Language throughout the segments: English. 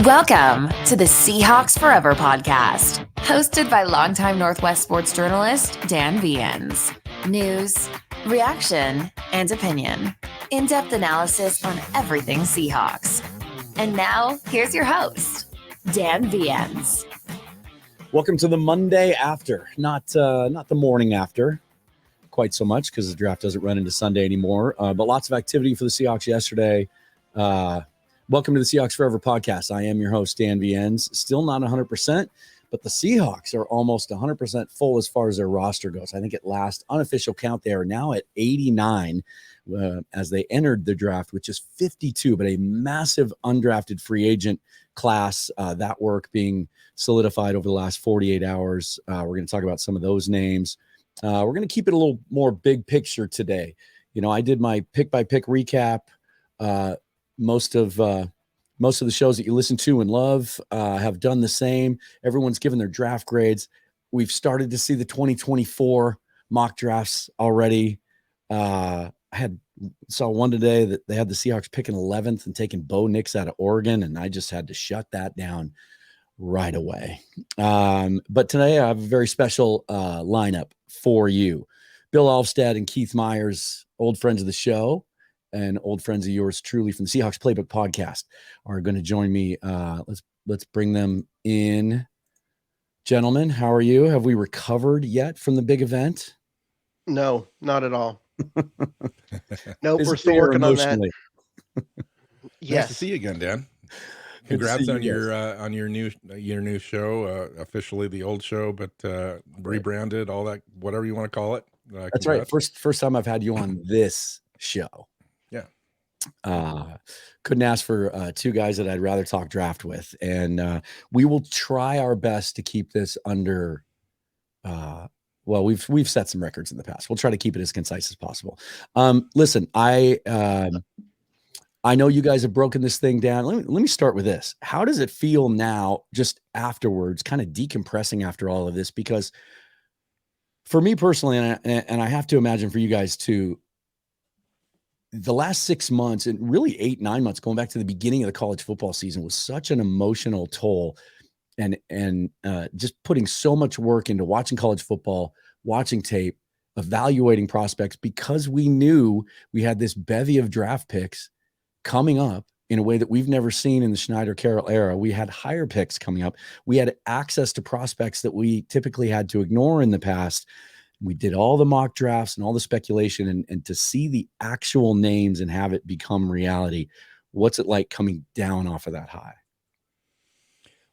Welcome to the Seahawks Forever podcast, hosted by longtime Northwest sports journalist Dan Viens. News, reaction, and opinion. In-depth analysis on everything Seahawks. And now, here's your host, Dan Viens. Welcome to the Monday after, not the morning after, quite so much because the draft doesn't run into Sunday anymore. But lots of activity for the Seahawks yesterday. Welcome to the Seahawks Forever podcast. I am your host, Dan Viens. Still not 100%, but the Seahawks are almost 100% full as far as their roster goes. I think at last unofficial count, they are now at 89 as they entered the draft, which is 52, but a massive undrafted free agent class. That work being solidified over the last 48 hours. We're going to talk about some of those names. We're going to keep it a little more big picture today. You know, I did my pick-by-pick recap. Most of the shows that you listen to and love have done the same. Everyone's given their draft grades. We've started to see the 2024 mock drafts already. I saw one today that they had the Seahawks picking 11th and taking Bo Nix out of Oregon, and I just had to shut that down right away. But today I have a very special lineup for you. Bill Alvstad and Keith Myers, old friends of the show, and old friends of yours truly from the Seahawks Playbook Podcast, are going to join me. Let's bring them in. Gentlemen, how are you? Have we recovered yet from the big event? No, not at all. Nope, we're still working on that. Yes. Nice to see you again, Dan. Congrats on your new show, officially the old show, but rebranded, all that, whatever you want to call it. That's right. First time I've had you on this show. Couldn't ask for two guys that I'd rather talk draft with, and we will try our best to keep this under. Well, we've set some records in the past. We'll try to keep it as concise as possible. Listen, I know you guys have broken this thing down. Let me start with this. How does it feel now, just afterwards, kind of decompressing after all of this? Because for me personally, and I have to imagine for you guys too, the last 6 months and really 8-9 months, going back to the beginning of the college football season, was such an emotional toll, and just putting so much work into watching college football, watching tape, evaluating prospects, because we knew we had this bevy of draft picks coming up in a way that we've never seen in the Schneider-Carroll era. We had higher picks coming up. We had access to prospects that we typically had to ignore in the past. We did all the mock drafts and all the speculation, and to see the actual names and have it become reality. What's it like coming down off of that high?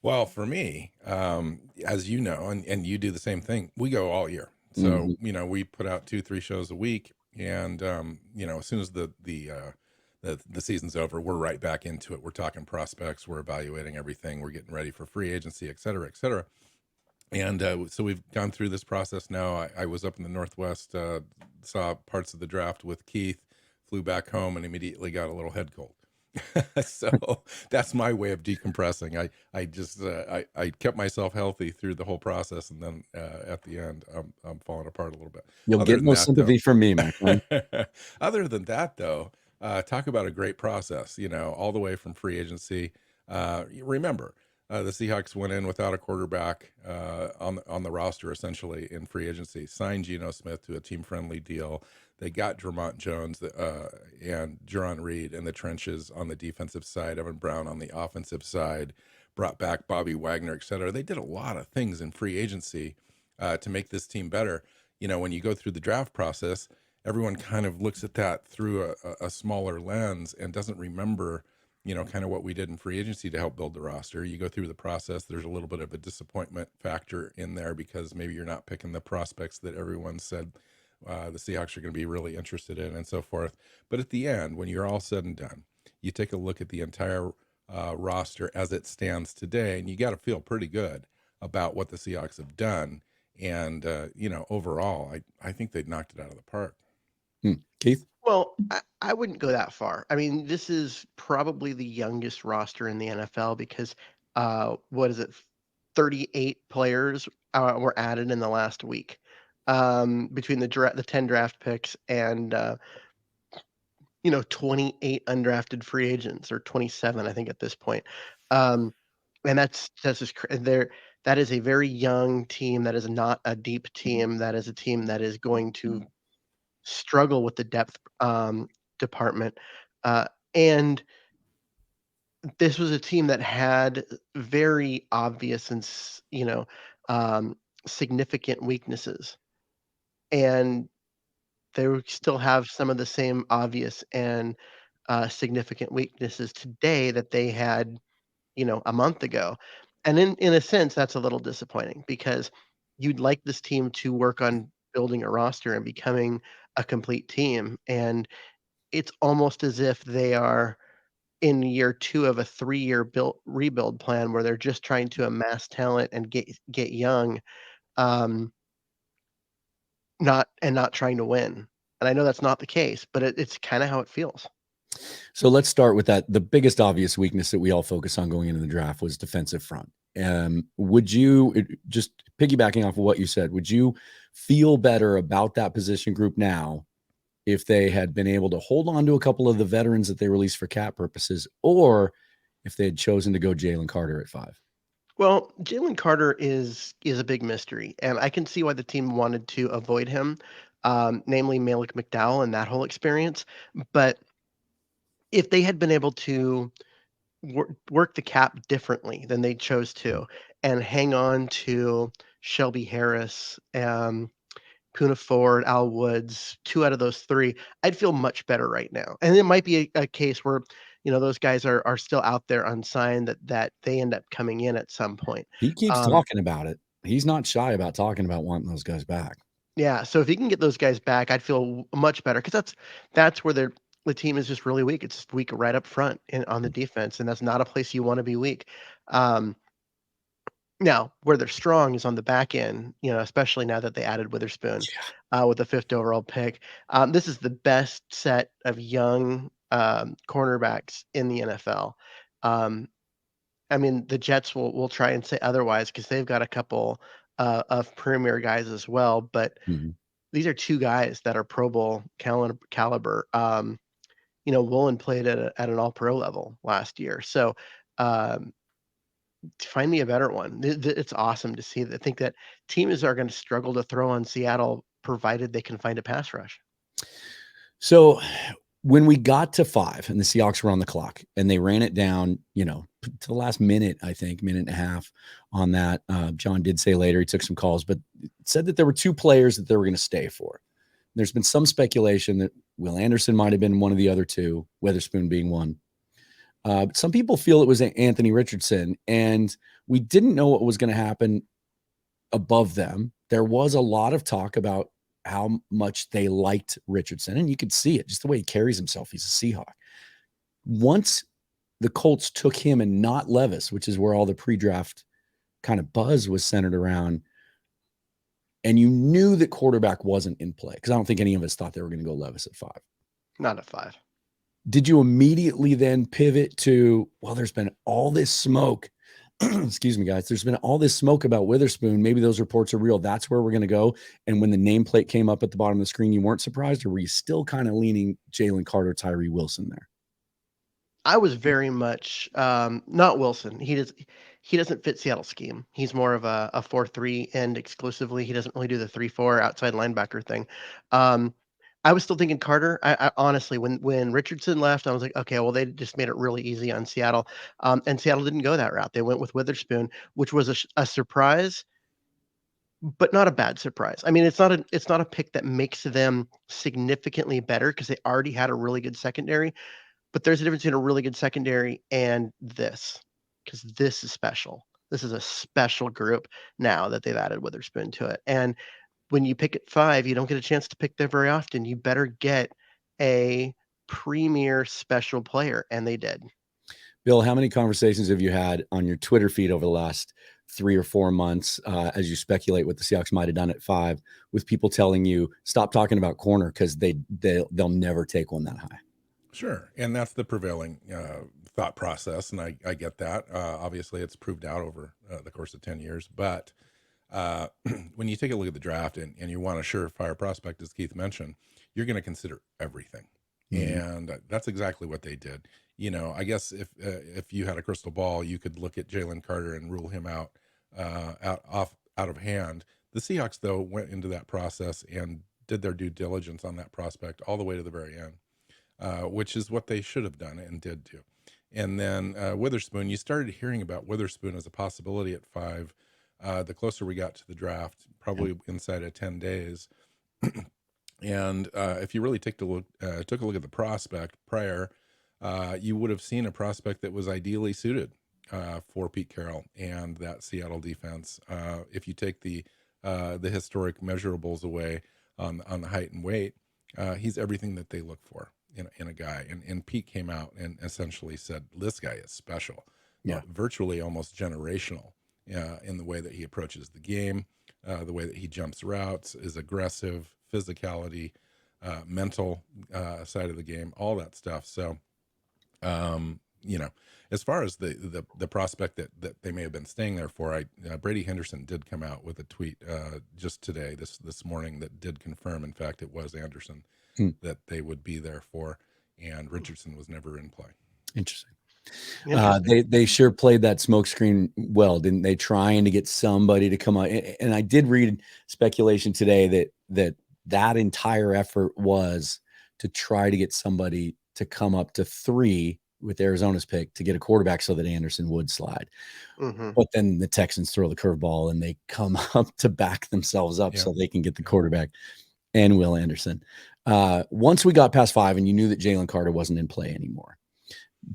Well, for me, as you know, and you do the same thing, we go all year. So, we put out 2-3 shows a week, and, as soon as the season's over, we're right back into it. We're talking prospects, we're evaluating everything, we're getting ready for free agency, et cetera, et cetera. And so we've gone through this process now. I was up in the Northwest, saw parts of the draft with Keith, flew back home, and immediately got a little head cold. So that's my way of decompressing. I kept myself healthy through the whole process, and then at the end, I'm falling apart a little bit. You'll get no sympathy from me, my friend. Other than that, though, talk about a great process. All the way from free agency. Remember. The Seahawks went in without a quarterback on the roster, essentially, in free agency, signed Geno Smith to a team-friendly deal. They got Drummond Jones and Jaron Reed in the trenches on the defensive side, Evan Brown on the offensive side, brought back Bobby Wagner, et cetera. They did a lot of things in free agency to make this team better. When you go through the draft process, everyone kind of looks at that through a smaller lens and doesn't remember kind of what we did in free agency to help build the roster. You go through the process, there's a little bit of a disappointment factor in there because maybe you're not picking the prospects that everyone said the Seahawks are going to be really interested in, and so forth. But at the end, when you're all said and done, you take a look at the entire roster as it stands today, and you got to feel pretty good about what the Seahawks have done. And, overall, I think they knocked it out of the park. Keith? Well, I wouldn't go that far. I mean, this is probably the youngest roster in the NFL because, 38 players were added in the last week between the 10 draft picks and 28 undrafted free agents, or 27, I think, at this point. Um, and that's just that is a very young team. That is not a deep team. That is a team that is going to struggle with the depth department. And this was a team that had very obvious and significant weaknesses, and they still have some of the same obvious and significant weaknesses today that they had, a month ago. And in a sense, that's a little disappointing, because you'd like this team to work on building a roster and becoming a complete team. And it's almost as if they are in year 2 of a 3-year rebuild plan, where they're just trying to amass talent and get young, um, not trying to win. And I know that's not the case, but it's kinda how it feels. So let's start with that. The biggest obvious weakness that we all focus on going into the draft was defensive front. Would you, just piggybacking off of what you said, would you feel better about that position group now if they had been able to hold on to a couple of the veterans that they released for cap purposes, or if they had chosen to go Jalen Carter at 5? Well, Jalen Carter is a big mystery, and I can see why the team wanted to avoid him, namely Malik McDowell and that whole experience. But if they had been able to work the cap differently than they chose to, and hang on to Shelby Harris, Poona Ford, Al Woods, 2 out of those 3, I'd feel much better right now. And it might be a case where, those guys are still out there unsigned, that they end up coming in at some point. He keeps talking about it. He's not shy about talking about wanting those guys back. Yeah, so if he can get those guys back, I'd feel much better, because that's where the team is just really weak. It's just weak right up front on the defense, and that's not a place you wanna be weak. Um, Now, where they're strong is on the back end, especially now that they added Witherspoon, with the 5th overall pick. This is the best set of young, cornerbacks in the NFL. Um, I mean, the Jets will try and say otherwise, because they've got a couple, of premier guys as well, but Mhm. these are 2 guys that are Pro Bowl caliber. Woolen played at an all-pro level last year, so, um find me a better one. It's awesome to see. I think that teams are gonna struggle to throw on Seattle, provided they can find a pass rush. So when we got to 5 and the Seahawks were on the clock and they ran it down, to the last minute, I think, minute and a half on that. John did say later he took some calls, but said that there were 2 players that they were going to stay for. There's been some speculation that Will Anderson might have been one of the other 2, Witherspoon being one. Some people feel it was Anthony Richardson, and we didn't know what was going to happen above them. There was a lot of talk about how much they liked Richardson, and you could see it just the way he carries himself. He's a Seahawk. Once the Colts took him and not Levis, which is where all the pre-draft kind of buzz was centered around, and you knew that quarterback wasn't in play, because I don't think any of us thought they were going to go Levis at 5. Not at 5. Did you immediately then pivot to, well, there's been all this smoke. Excuse me, guys. There's been all this smoke about Witherspoon. Maybe those reports are real. That's where we're going to go. And when the nameplate came up at the bottom of the screen, you weren't surprised, or were you still kind of leaning Jalen Carter, Tyree Wilson there? I was very much, not Wilson. He doesn't fit Seattle's scheme. He's more of a 4-3 end exclusively. He doesn't really do the 3-4 outside linebacker thing. I was still thinking Carter. I honestly, when Richardson left, I was like, okay, well, they just made it really easy on Seattle. And Seattle didn't go that route. They went with Witherspoon, which was a surprise, but not a bad surprise. I mean, it's not a pick that makes them significantly better, because they already had a really good secondary. But there's a difference between a really good secondary and this, because this is special. This is a special group now that they've added Witherspoon to it. And when you pick at 5, you don't get a chance to pick there very often. You better get a premier special player, and they did. Bill, how many conversations have you had on your Twitter feed over the last 3 or 4 months, as you speculate what the Seahawks might have done at 5, with people telling you, stop talking about corner, because they'll never take one that high? Sure. And that's the prevailing thought process. And I get that. Obviously, it's proved out over the course of 10 years. But when you take a look at the draft and you want a surefire prospect, as Keith mentioned, you're going to consider everything. And that's exactly what they did. I guess if you had a crystal ball, you could look at Jalen Carter and rule him out out of hand. The Seahawks, though, went into that process and did their due diligence on that prospect all the way to the very end, which is what they should have done and did do. And then Witherspoon, you started hearing about Witherspoon as a possibility at 5. The closer we got to the draft, probably inside of 10 days. And if you really took a look at the prospect prior, you would have seen a prospect that was ideally suited for Pete Carroll and that Seattle defense. If you take the historic measurables away on the height and weight, he's everything that they look for in a guy. And Pete came out and essentially said, this guy is special, virtually almost generational in the way that he approaches the game, the way that he jumps routes, is aggressive, physicality, mental side of the game, all that stuff. So, as far as the prospect that they may have been staying there for, Brady Henderson did come out with a tweet just today, this morning, that did confirm, in fact, it was Anderson that they would be there for, and Richardson was never in play. Interesting. They sure played that smokescreen well, didn't they? Trying to get somebody to come out. And I did read speculation today that entire effort was to try to get somebody to come up to 3 with Arizona's pick to get a quarterback so that Anderson would slide. But then the Texans throw the curveball and they come up to back themselves up so they can get the quarterback and Will Anderson. Once we got past 5 and you knew that Jalen Carter wasn't in play anymore,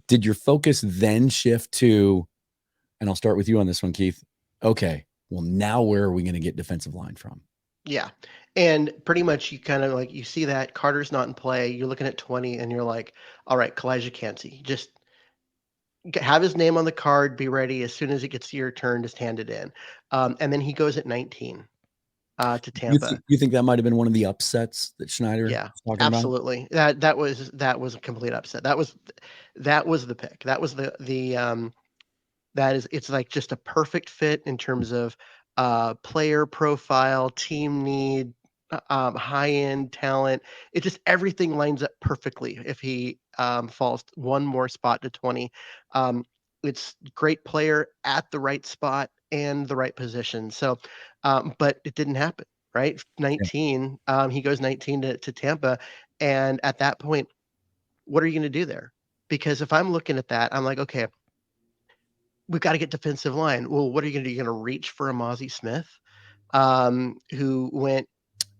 did your focus then shift to, and I'll start with you on this one, Keith. Okay, well, now where are we going to get defensive line from? Yeah. And pretty much you kind of you see that Carter's not in play. You're looking at 20 and you're like, all right, Kalijah Cansey, just have his name on the card, be ready. As soon as it gets to your turn, just hand it in. And then he goes at 19 to Tampa. You think that might have been one of the upsets that Schneider was talking absolutely. about? That was a complete upset. That was the pick. That was it's like just a perfect fit in terms of player profile, team need, high-end talent. It just everything lines up perfectly if he falls one more spot to 20. It's great player at the right spot and the right position. So, but it didn't happen, right? 19, he goes 19 to Tampa. And at that point, what are you going to do there? Because if I'm looking at that, I'm like, okay, we've got to get defensive line. Well, what are you going to do? You're going to reach for Amazi Smith, who went,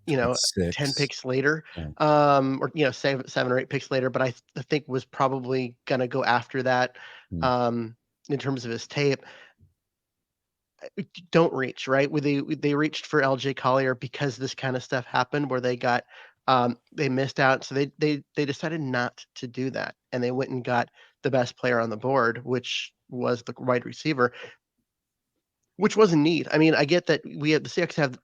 10 picks later, or 7 or 8 picks later, but I think was probably gonna go after that in terms of his tape. Don't reach, right? They reached for LJ Collier because this kind of stuff happened where they got they missed out, so they decided not to do that, and they went and got the best player on the board, which was the wide receiver, which wasn't need. I mean, I get that the Seahawks have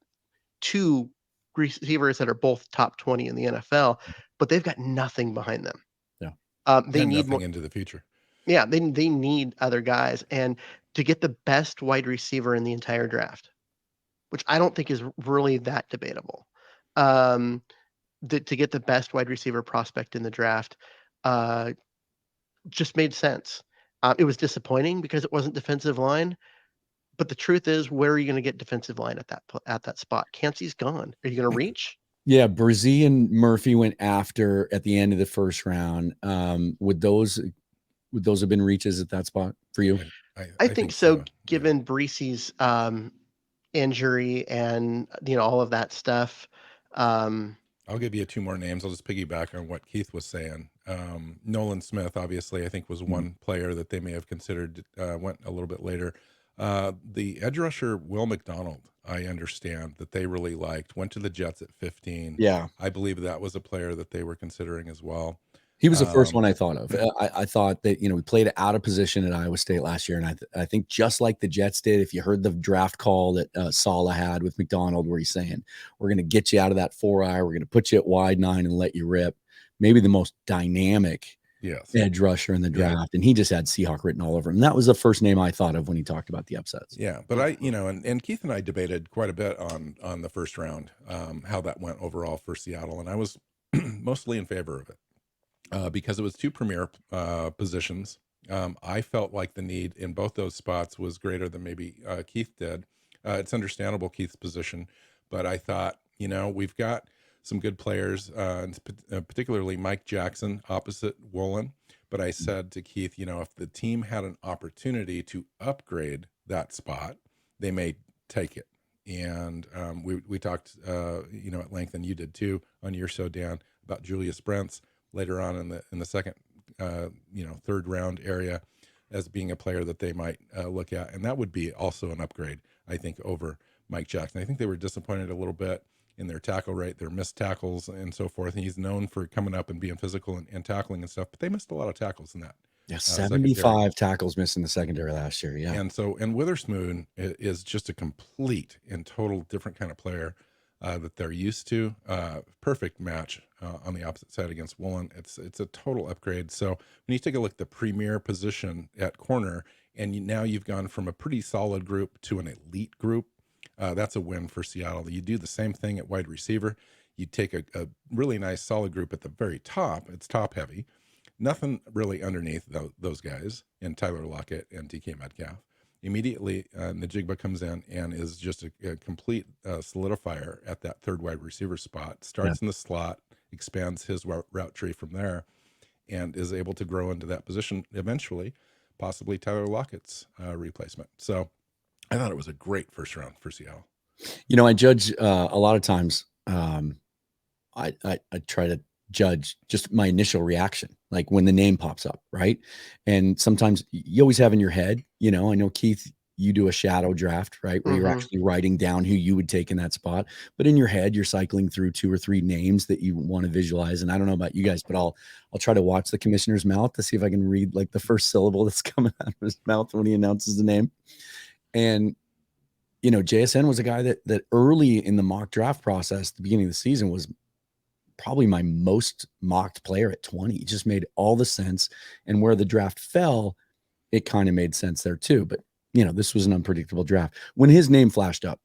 2 receivers that are both top 20 in the NFL, but they've got nothing behind them. They need nothing more into the future. Yeah, they need other guys, and to get the best wide receiver in the entire draft, which I don't think is really that debatable. To get the best wide receiver prospect in the draft, just made sense. It was disappointing because it wasn't defensive line. But the truth is, where are you going to get defensive line at that spot? Cansey's gone. Are you going to reach? Yeah, Brzee and Murphy went after at the end of the first round. Would those have been reaches at that spot for you? I think so. Given Breese's injury and all of that stuff. I'll give you 2 more names. I'll just piggyback on what Keith was saying. Nolan Smith, obviously, I think was one player that they may have considered. Went a little bit later. The edge rusher, Will McDonald, I understand that they really liked, went to the Jets at 15. Yeah. I believe that was a player that they were considering as well. He was the first one I thought of. I thought that, we played out of position at Iowa State last year. And I think just like the Jets did, if you heard the draft call that Saleh had with McDonald, where he's saying, we're going to get you out of that 4-eye. We're going to put you at wide 9 and let you rip. Maybe the most dynamic edge rusher in the draft. And he just had Seahawk written all over him. And that was the first name I thought of when he talked about the upsets. Yeah. But and Keith and I debated quite a bit on the first round, how that went overall for Seattle. And I was mostly in favor of it. because it was two premier positions. I felt like the need in both those spots was greater than maybe Keith did. It's understandable Keith's position, but I thought, we've got some good players, particularly Mike Jackson opposite Woolen. But I said to Keith, if the team had an opportunity to upgrade that spot, they may take it. And we talked, at length, and you did too on your show, Dan, about Julius Brents later on in the second, third round area as being a player that they might look at, and that would be also an upgrade, I think, over Mike Jackson. I think they were disappointed a little bit in their tackle rate, their missed tackles, and so forth. And he's known for coming up and being physical and tackling and stuff, but they missed a lot of tackles in that. Yeah, 75 tackles missed in the secondary last year. Yeah, and Witherspoon is just a complete and total different kind of player that they're used to. Perfect match on the opposite side against Woolen. It's a total upgrade. So when you take a look at the premier position at corner, and now you've gone from a pretty solid group to an elite group, that's a win for Seattle. You do the same thing at wide receiver. You take a really nice solid group at the very top. It's top heavy. Nothing really underneath those guys in Tyler Lockett and DK Metcalf. Immediately, Najigba comes in and is just a complete solidifier at that third wide receiver spot. Starts in the slot, expands his route tree from there, and is able to grow into that position eventually, possibly Tyler Lockett's replacement. So I thought it was a great first round for Seattle. I judge a lot of times. I try to judge just my initial reaction, like when the name pops up, right? And sometimes you always have in your head, I know, Keith, you do a shadow draft, right? Where you're actually writing down who you would take in that spot. But in your head, you're cycling through 2 or 3 names that you want to visualize. And I don't know about you guys, but I'll try to watch the commissioner's mouth to see if I can read like the first syllable that's coming out of his mouth when he announces the name. And, JSN was a guy that early in the mock draft process, the beginning of the season, was probably my most mocked player at 20. It just made all the sense. And where the draft fell, it kind of made sense there too. But, this was an unpredictable draft. When his name flashed up,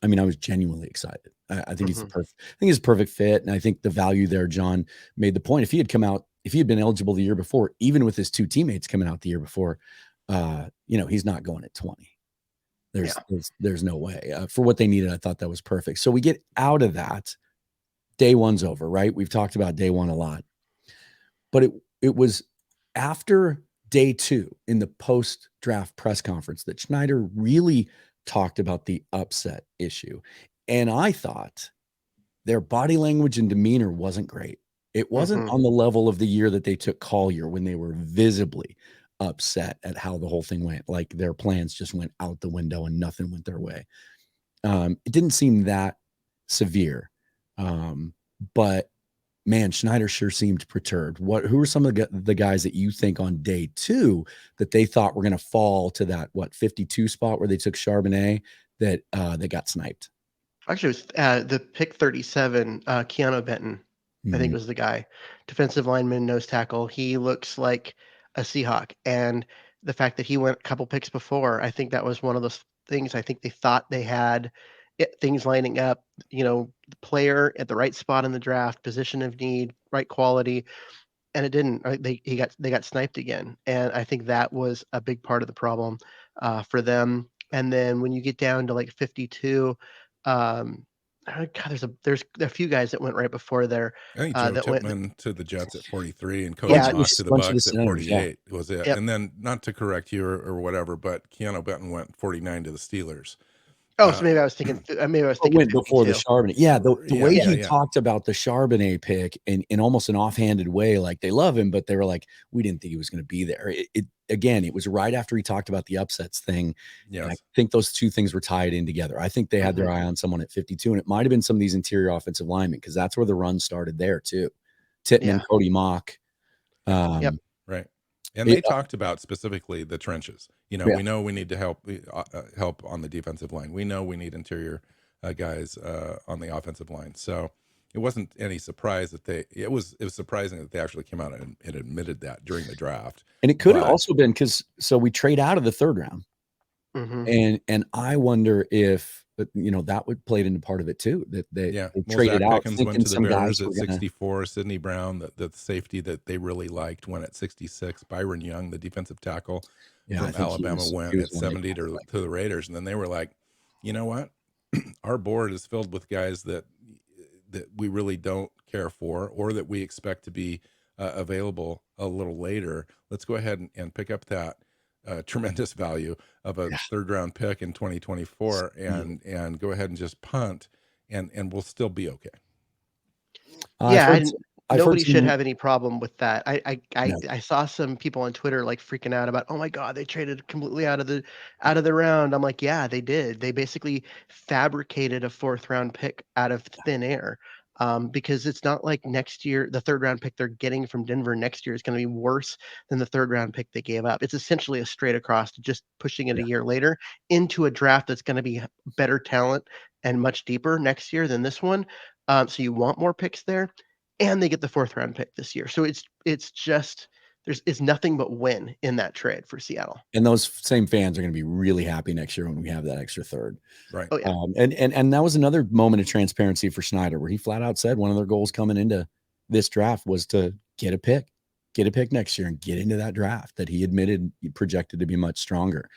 I mean, I was genuinely excited. I think he's a perfect fit. And I think the value there, John made the point. If he had been eligible the year before, even with his 2 teammates coming out the year before, he's not going at 20. There's no way. For what they needed, I thought that was perfect. So we get out of that. Day one's over, right? We've talked about day one a lot, but it was after day 2 in the post-draft press conference that Schneider really talked about the upset issue. And I thought their body language and demeanor wasn't great. It wasn't on the level of the year that they took Collier, when they were visibly upset at how the whole thing went. Like their plans just went out the window and nothing went their way. It didn't seem that severe. But man, Schneider sure seemed perturbed. Who are some of the guys that you think on day 2 that they thought were going to fall to that 52 spot where they took Charbonnet that they got sniped? Actually, it was the pick 37, Keanu Benton, I think was the guy. Defensive lineman, nose tackle. He looks like a Seahawk. And the fact that he went a couple picks before, I think that was one of those things. I think they thought they had things lining up, the player at the right spot in the draft, position of need, right quality, and it didn't. Right? They got sniped again, and I think that was a big part of the problem for them. And then when you get down to like 52, there's a few guys that went right before there. I think Joe Tippmann to the Jets at 43 and Cody Moss to the Bucks at 48 was it. Yep. And then, not to correct you or whatever, but Keanu Benton went 49 to the Steelers. Oh, so maybe I was thinking. Went before the Charbonnet. Yeah, the way he talked about the Charbonnet pick in almost an offhanded way, like they love him, but they were like, we didn't think he was going to be there. It was right after he talked about the upsets thing. Yeah, I think those 2 things were tied in together. I think they had their eye on someone at 52, and it might have been some of these interior offensive linemen, because that's where the run started there too. Tittman, Cody Mock. Right. And they talked about specifically the trenches. We know we need to help on the defensive line. We know we need interior guys on the offensive line. So it wasn't any surprise that it was surprising that they actually came out and admitted that during the draft. And it could have also been so we trade out of the 3rd round. And I wonder if but that would played into part of it too. That they Zach traded out Pickens thinking went to the some Bears guys at were gonna. 64. Sidney Brown, the safety that they really liked, went at 66. Byron Young, the defensive tackle Yeah, I from think Alabama, he went was at one they 70 kinda to the Raiders. And then they were like, you know what? Our board is filled with guys that we really don't care for, or that we expect to be available a little later. Let's go ahead and pick up that tremendous value of a third round pick in 2024 and go ahead and just punt, and we'll still be okay. Nobody should have any problem with that. No. I saw some people on Twitter like freaking out about, oh my God, they traded completely out of the round. I'm like, yeah, they did. They basically fabricated a 4th round pick out of thin air. Because it's not like next year, the 3rd round pick they're getting from Denver next year is going to be worse than the 3rd round pick they gave up. It's essentially a straight across to just pushing it a year later into a draft that's going to be better talent and much deeper next year than this one. So you want more picks there, and they get the 4th round pick this year. So it's just it's nothing but win in that trade for Seattle. And those same fans are going to be really happy next year when we have that extra 3rd. Right. Oh, yeah. And that was another moment of transparency for Schneider, where he flat out said one of their goals coming into this draft was to get a pick next year and get into that draft that he admitted he projected to be much stronger.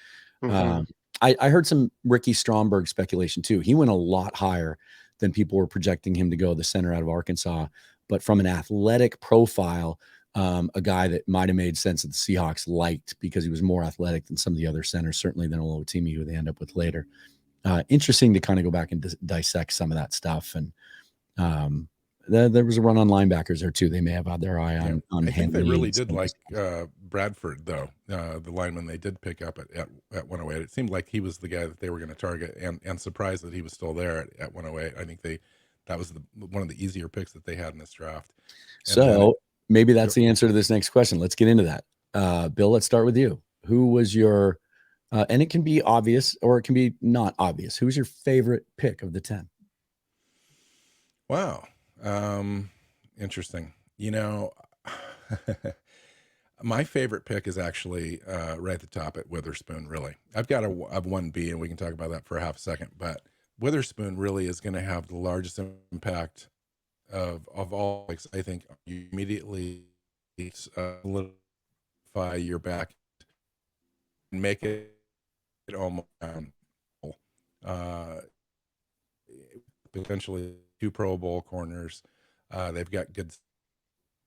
Mhm. I heard some Ricky Stromberg speculation too. He went a lot higher than people were projecting him to go, the center out of Arkansas. But from an athletic profile, a guy that might have made sense that the Seahawks liked because he was more athletic than some of the other centers, certainly than Olotimi, who they end up with later. Interesting to kind of go back and dissect some of that stuff. And there was a run on linebackers there too. They may have had their eye on I think they Henley really and did some of like those. Bradford, though, the lineman they did pick up at 108. It seemed like he was the guy that they were going to target, and surprised that he was still there at 108. I think that was one of the easier picks that they had in this draft. And so maybe that's the answer to this next question. Let's get into that. Bill, let's start with you. Who was your, and it can be obvious or it can be not obvious. Who's your favorite pick of the 10? Wow. Interesting. My favorite pick is actually right at the top at Witherspoon, really. I've got a 1B, and we can talk about that for a half a second, but Witherspoon really is going to have the largest impact of all. I think you immediately solidify your back and make it almost potentially 2 Pro Bowl corners. They've got good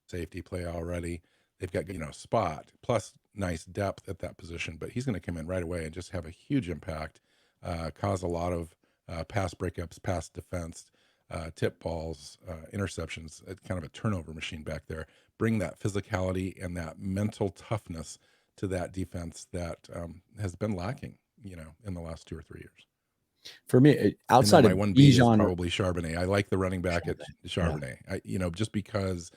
safety play already. They've got spot plus nice depth at that position, but he's going to come in right away and just have a huge impact, cause a lot of pass breakups, pass defense, tip balls, interceptions, kind of a turnover machine back there. Bring that physicality and that mental toughness to that defense that has been lacking, in the last 2 or 3 years. For me, outside of my 1B is probably Charbonnet. I like the running back at Charbonnet. Yeah. Just because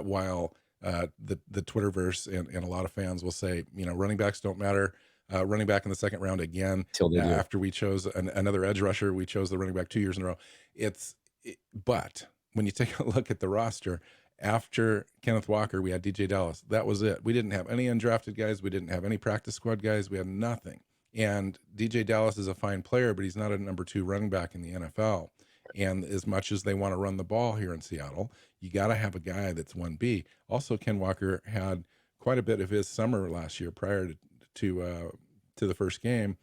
while the Twitterverse and a lot of fans will say, running backs don't matter. Running back in the 2nd round again. After we chose another edge rusher, we chose the running back 2 years in a row. But when you take a look at the roster, after Kenneth Walker, we had DJ Dallas. That was it. We didn't have any undrafted guys. We didn't have any practice squad guys. We had nothing. And DJ Dallas is a fine player, but he's not a number 2 running back in the NFL. And as much as they want to run the ball here in Seattle, you got to have a guy that's 1B. Also, Ken Walker had quite a bit of his summer last year prior to the first game,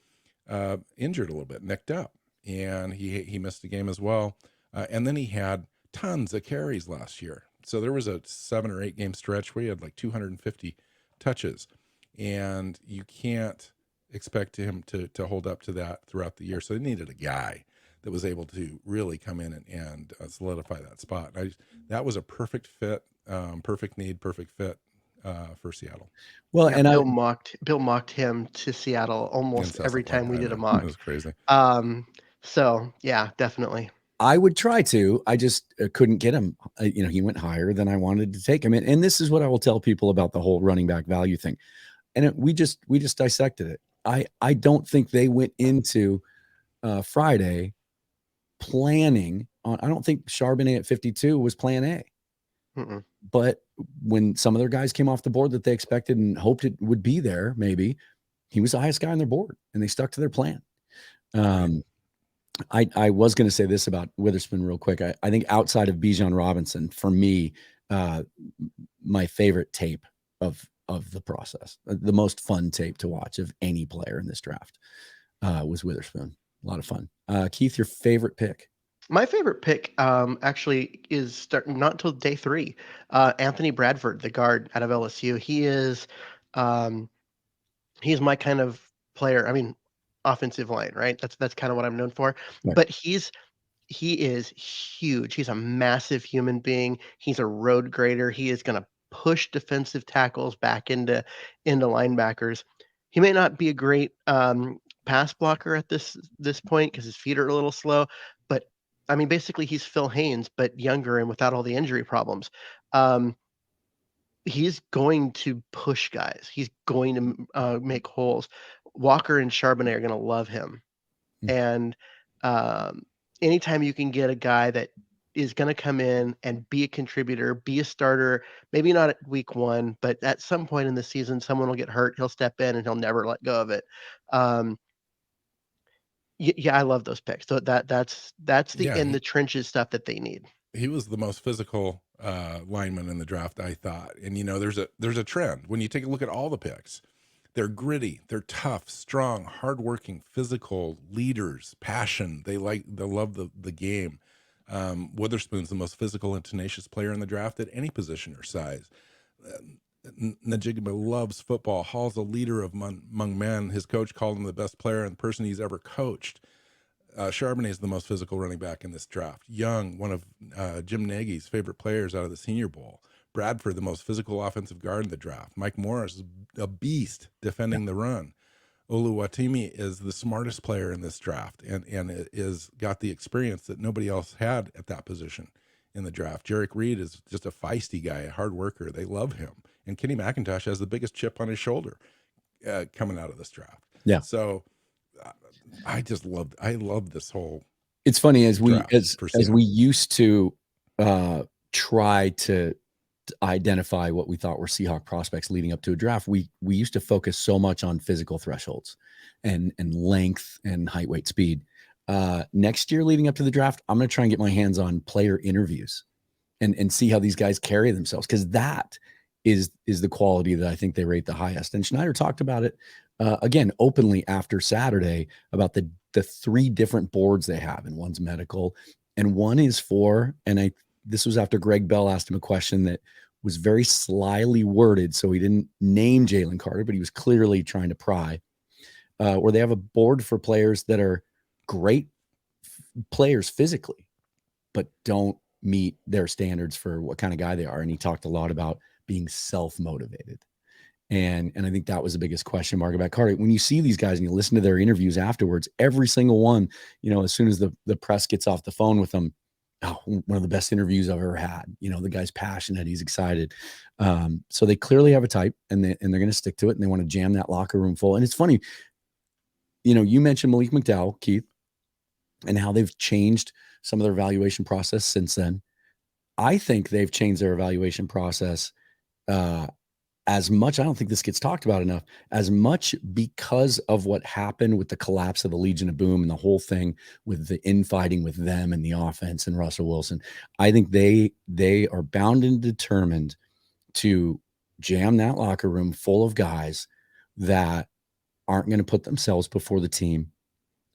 injured a little bit, nicked up, and he missed a game as well. And then he had tons of carries last year. So there was a 7 or 8 game stretch where he had like 250 touches, and you can't expect him to hold up to that throughout the year. So they needed a guy that was able to really come in and solidify that spot. That was a perfect fit, perfect need, perfect fit for Seattle. Well, yeah, and Bill mocked him to Seattle almost every time we did a mock. It was crazy. So yeah, definitely. I would try to. I just couldn't get him. He went higher than I wanted to take him. And this is what I will tell people about the whole running back value thing. And we just dissected it. I don't think they went into Friday planning on. I don't think Charbonnet at 52 was plan A. Mm-mm. But when some of their guys came off the board that they expected and hoped it would be there, maybe he was the highest guy on their board, and they stuck to their plan. I was going to say this about Witherspoon real quick. I think outside of Bijan Robinson, for me, my favorite tape of the process, the most fun tape to watch of any player in this draft was Witherspoon. A lot of fun. Keith, your favorite pick? My favorite pick actually is starting not until day 3. Anthony Bradford, the guard out of LSU. He's my kind of player. I mean, offensive line, right? That's kind of what I'm known for. Right. But he is huge. He's a massive human being. He's a road grader. He is going to push defensive tackles back into linebackers. He may not be a great pass blocker at this point because his feet are a little slow, but I mean, basically he's Phil Haynes, but younger and without all the injury problems. He's going to push guys. He's going to make holes. Walker and Charbonnet are going to love him. And anytime you can get a guy that is going to come in and be a contributor, be a starter, maybe not at week 1, but at some point in the season, someone will get hurt. He'll step in and he'll never let go of it. Yeah, I love those picks. So that's the in the trenches stuff that they need. He was the most physical lineman in the draft, I thought. And there's a trend when you take a look at all the picks. They're gritty, they're tough, strong, hardworking, physical leaders, passion. They love the game. Witherspoon's the most physical and tenacious player in the draft at any position or size. Najigba loves football. Hall's a leader among men. His coach called him the best player and the person he's ever coached. Charbonnet is the most physical running back in this draft. Young, one of Jim Nagy's favorite players out of the Senior Bowl. Bradford, the most physical offensive guard in the draft. Mike Morris is a beast defending the run. Oluwatimi is the smartest player in this draft and is got the experience that nobody else had at that position in the draft. Jarek Reed is just a feisty guy, a hard worker. They love him. And Kenny McIntosh has the biggest chip on his shoulder coming out of this draft. Yeah. So I love this whole. It's funny as we used to try to identify what we thought were Seahawk prospects leading up to a draft. We used to focus so much on physical thresholds and length and height, weight, speed. Next year leading up to the draft, I'm going to try and get my hands on player interviews and see how these guys carry themselves. Cause that is the quality that I think they rate the highest. And Schneider talked about it again, openly after Saturday about the 3 different boards they have, and one's medical and one is for, and this was after Greg Bell asked him a question that was very slyly worded. So he didn't name Jalen Carter, but he was clearly trying to pry, where they have a board for players that are great players physically, but don't meet their standards for what kind of guy they are. And he talked a lot about being self-motivated. And I think that was the biggest question mark about Carter. When you see these guys and you listen to their interviews afterwards, every single one, as soon as the press gets off the phone with them, one of the best interviews I've ever had. The guy's passionate, he's excited. So they clearly have a type, and they're going to stick to it, and they want to jam that locker room full. And it's funny, you mentioned Malik McDowell, Keith, and how they've changed some of their evaluation process since then. I think they've changed their evaluation process as much. I don't think this gets talked about enough, as much because of what happened with the collapse of the Legion of Boom and the whole thing with the infighting with them and the offense and Russell Wilson. I think they are bound and determined to jam that locker room full of guys that aren't going to put themselves before the team,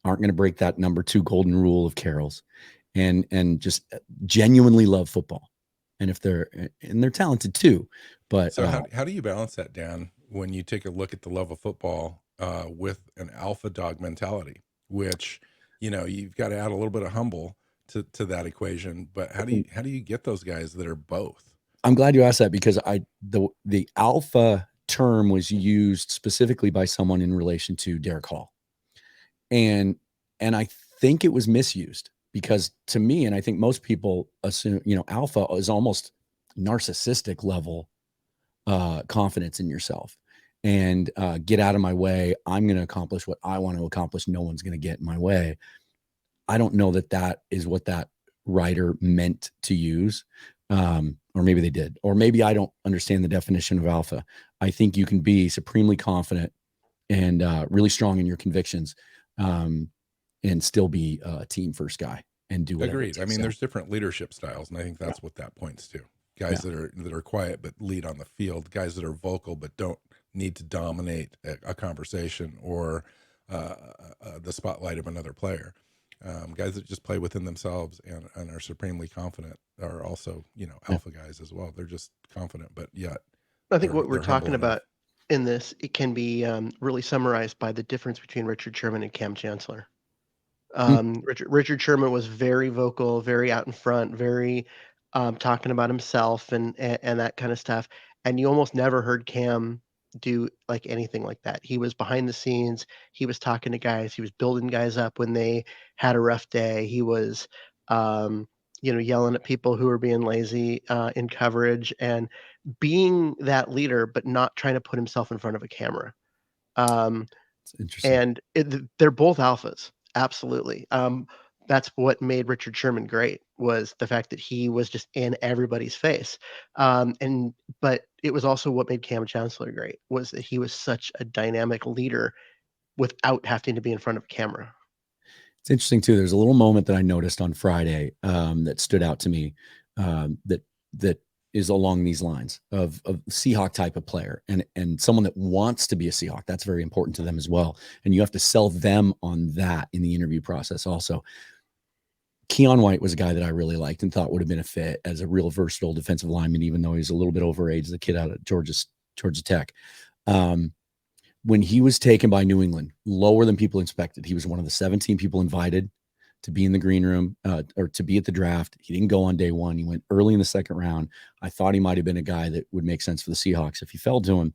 aren't going to break that number 2 golden rule of Carroll's, and just genuinely love football. And they're talented too. But so how do you balance that, Dan, when you take a look at the love of football with an alpha dog mentality, which, you've got to add a little bit of humble to that equation. But how do you get those guys that are both? I'm glad you asked that, because the alpha term was used specifically by someone in relation to Derek Hall. And I think it was misused, because to me, and I think most people assume, alpha is almost narcissistic level confidence in yourself, and get out of my way. I'm going to accomplish what I want to accomplish. No one's going to get in my way. I don't know that is what that writer meant to use. Or maybe they did, or maybe I don't understand the definition of alpha. I think you can be supremely confident and really strong in your convictions, and still be a team first guy and do whatever. Agreed. I mean, there's different leadership styles, and I think that's what that points to. Guys that are quiet but lead on the field, guys that are vocal but don't need to dominate a conversation or the spotlight of another player. Guys that just play within themselves and are supremely confident are also, alpha guys as well. They're just confident, but yet I think what we're they're talking humble enough. about in this, it can be really summarized by the difference between Richard Sherman and Cam Chancellor. Richard Sherman was very vocal, very out in front, very talking about himself and that kind of stuff. And you almost never heard Cam do like anything like that. He was behind the scenes. He was talking to guys. He was building guys up when they had a rough day. He was, yelling at people who were being lazy in coverage and being that leader, but not trying to put himself in front of a camera. It's interesting. And they're both alphas. Absolutely. That's what made Richard Sherman great, was the fact that he was just in everybody's face. But it was also what made Cam Chancellor great, was that he was such a dynamic leader without having to be in front of a camera. It's interesting too. There's a little moment that I noticed on Friday that stood out to me that is along these lines of Seahawk type of player and someone that wants to be a Seahawk. That's very important to them as well. And you have to sell them on that in the interview process also. Keon White was a guy that I really liked and thought would have been a fit as a real versatile defensive lineman, even though he's a little bit overage, the kid out of Georgia Tech. When he was taken by New England, lower than people expected, he was one of the 17 people invited to be in the green room or to be at the draft. He didn't go on day one. He went early in the second round. I thought he might have been a guy that would make sense for the Seahawks if he fell to him.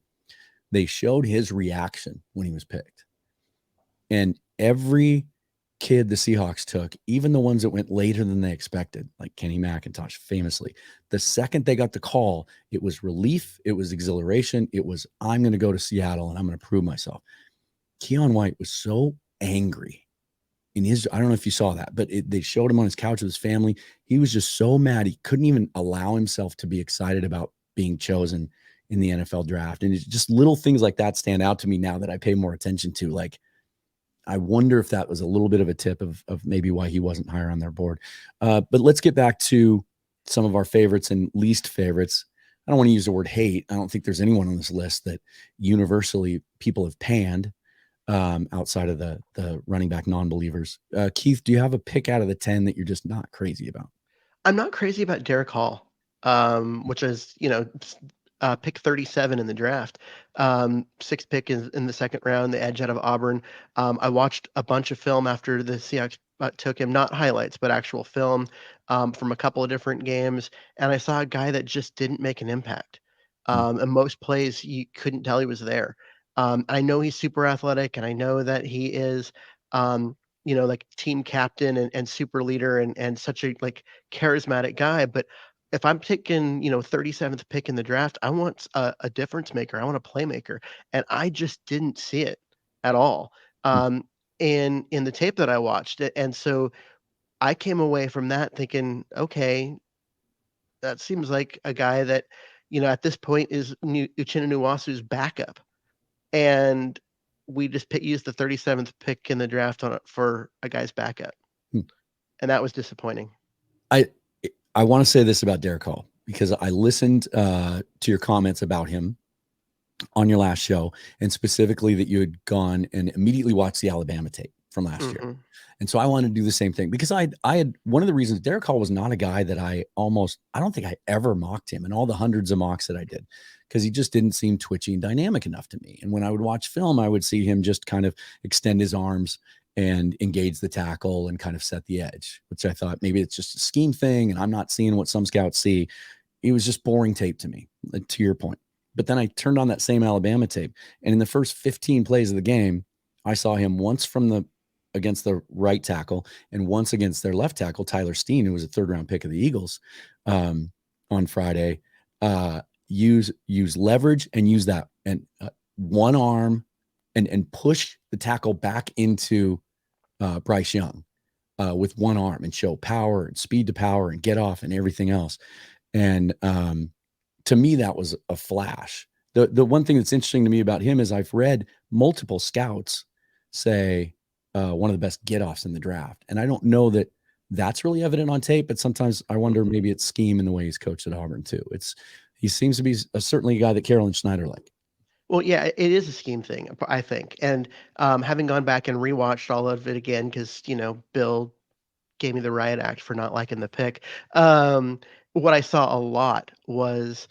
They showed his reaction when he was picked. And every kid the Seahawks took, even the ones that went later than they expected, like Kenny McIntosh famously, the second they got the call, it was relief, it was exhilaration, it was, I'm going to go to Seattle and I'm going to prove myself. Keon White was so angry in his, I don't know if you saw that, but they showed him on his couch with his family. He was just so mad. He couldn't even allow himself to be excited about being chosen in the NFL draft. And it's just little things like that stand out to me now that I pay more attention to. Like, I wonder if that was a little bit of a tip of maybe why he wasn't higher on their board. But let's get back to some of our favorites and least favorites. I don't want to use the word hate. I don't think there's anyone on this list that universally people have panned outside of the running back non-believers. Keith, do you have a pick out of the 10 that you're just not crazy about? I'm not crazy about Derek Hall, which is, pick 37 in the draft. Sixth pick in the second round, the edge out of Auburn. I watched a bunch of film after the Seahawks took him, not highlights, but actual film from a couple of different games. And I saw a guy that just didn't make an impact. And most plays, you couldn't tell he was there. I know he's super athletic, and I know that he is, like team captain and super leader and such a like charismatic guy. But if I'm taking, 37th pick in the draft, I want a difference maker. I want a playmaker. And I just didn't see it at all in the tape that I watched. And so I came away from that thinking, okay, that seems like a guy that, at this point is Uchenna Nwasu's backup. And we just used the 37th pick in the draft for a guy's backup. And that was disappointing. I want to say this about Derek Hall because I listened to your comments about him on your last show, and specifically that you had gone and immediately watched the Alabama tape from last year. And so I wanted to do the same thing because I had one of the reasons Derek Hall was not a guy that I don't think I ever mocked him in all the hundreds of mocks that I did, because he just didn't seem twitchy and dynamic enough to me. And when I would watch film, I would see him just kind of extend his arms and engage the tackle and kind of set the edge, which I thought maybe it's just a scheme thing and I'm not seeing what some scouts see. It was just boring tape to me, to your point. But then I turned on that same Alabama tape, and in the first 15 plays of the game, I saw him once against the right tackle and once against their left tackle, Tyler Steen, who was a third-round pick of the Eagles on Friday, use leverage and use that and one arm and push the tackle back into Bryce Young with one arm and show power and speed to power and get off and everything else. And to me, that was a flash. The one thing that's interesting to me about him is I've read multiple scouts say one of the best get-offs in the draft. And I don't know that that's really evident on tape, but sometimes I wonder maybe it's scheme in the way he's coached at Auburn too. He seems to be certainly a guy that Carroll and Schneider like. Well, yeah, it is a scheme thing, I think. And having gone back and rewatched all of it again, because Bill gave me the riot act for not liking the pick. What I saw a lot was,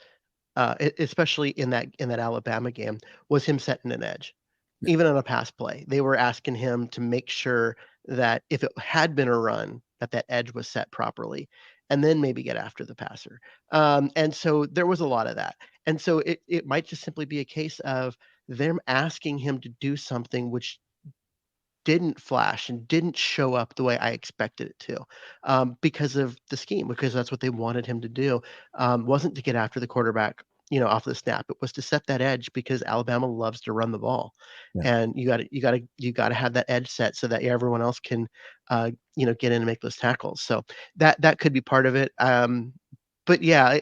especially in that Alabama game, was him setting an edge. Yeah. Even on a pass play, they were asking him to make sure that if it had been a run, that edge was set properly, and then maybe get after the passer. And so there was a lot of that. And so it might just simply be a case of them asking him to do something which didn't flash and didn't show up the way I expected it to, because of the scheme, because that's what they wanted him to do. Wasn't to get after the quarterback, off the snap. It was to set that edge because Alabama loves to run the ball, Yeah. and you got to have that edge set so that everyone else can, get in and make those tackles. So that could be part of it. But yeah,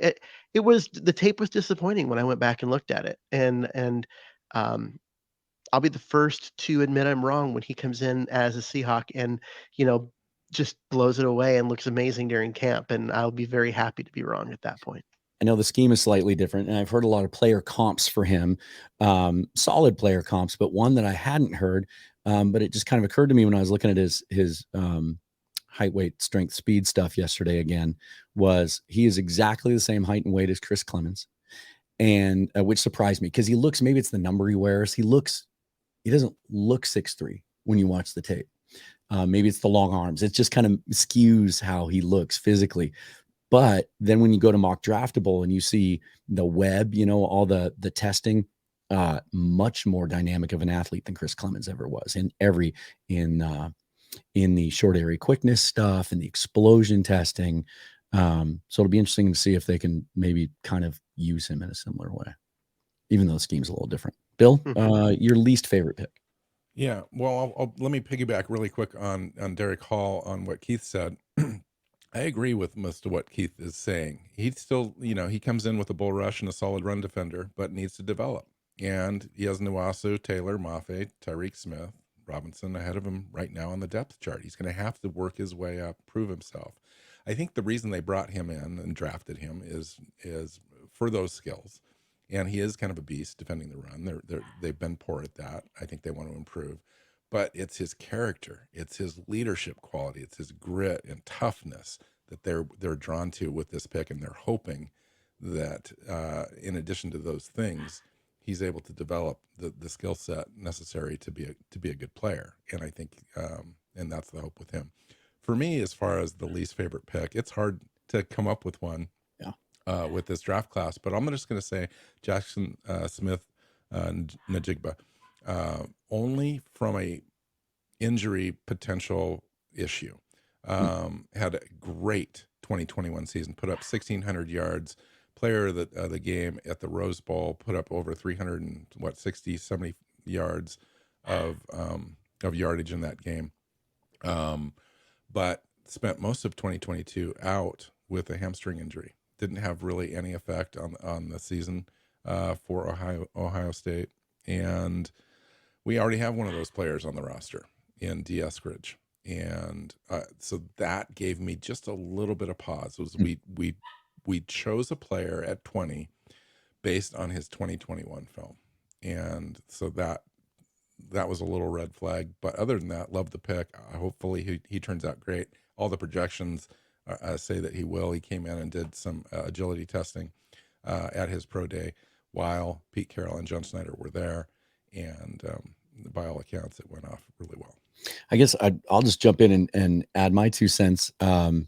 it was the tape was disappointing when I went back and looked at it, and I'll be the first to admit I'm wrong when he comes in as a Seahawk and, just blows it away and looks amazing during camp. And I'll be very happy to be wrong at that point. I know the scheme is slightly different, and I've heard a lot of player comps for him, solid player comps, but one that I hadn't heard, but it just kind of occurred to me when I was looking at his height, weight, strength, speed stuff yesterday again, was he is exactly the same height and weight as Chris Clemens, and which surprised me because he looks, maybe it's the number he wears, he doesn't look 6'3" when you watch the tape. Maybe it's the long arms. It just kind of skews how he looks physically. But then when you go to mock draftable and you see the web, all the testing, much more dynamic of an athlete than Chris Clemens ever was in the short area quickness stuff and the explosion testing. So it'll be interesting to see if they can maybe kind of use him in a similar way, even though the scheme's a little different. Bill, your least favorite pick? Yeah, well, let me piggyback really quick on Derek Hall on what Keith said. I agree with most of what Keith is saying. He's still, he comes in with a bull rush and a solid run defender, but needs to develop. And he has Nuwasu, Taylor, Mafe, Tyreek Smith, Robinson ahead of him right now on the depth chart. He's going to have to work his way up, prove himself. I think the reason they brought him in and drafted him is for those skills. And he is kind of a beast defending the run. They've been poor at that. I think they want to improve. But it's his character, it's his leadership quality, it's his grit and toughness that they're drawn to with this pick, and they're hoping that in addition to those things, he's able to develop the skill set necessary to be a good player. And I think and that's the hope with him. For me, as far as the least favorite pick, it's hard to come up with one. With this draft class, but I'm just going to say Jackson Smith Najigba, only from a injury potential issue. Had a great 2021 season, put up 1,600 yards, player of the game at the Rose Bowl, put up over 360, 70 yards of yardage in that game, but spent most of 2022 out with a hamstring injury. Didn't have really any effect on the season for Ohio State. And we already have one of those players on the roster in D. Eskridge. And so that gave me just a little bit of pause. It was we chose a player at 20 based on his 2021 film. And so that was a little red flag. But other than that, love the pick. Hopefully he turns out great. All the projections say that he will. He came in and did some agility testing at his pro day while Pete Carroll and John Schneider were there, and by all accounts, it went off really well. I guess I'll just jump in and add my 2 cents. And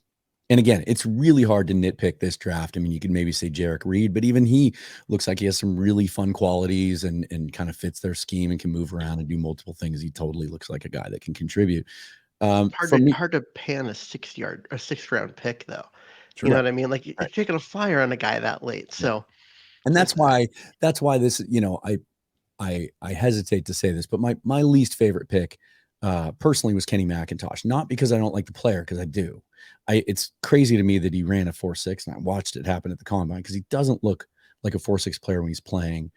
again, it's really hard to nitpick this draft. I mean, you could maybe say Jarek Reed, but even he looks like he has some really fun qualities and kind of fits their scheme and can move around and do multiple things. He totally looks like a guy that can contribute. Hard to pan a 6th round pick though. True. You know what I mean? Like you're taking a flyer on a guy that late. So, and that's why this, I hesitate to say this, but my least favorite pick personally was Kenny McIntosh, not because I don't like the player, because I do. It's crazy to me that he ran a 4.6, and I watched it happen at the combine because he doesn't look like a 4.6 player when he's playing.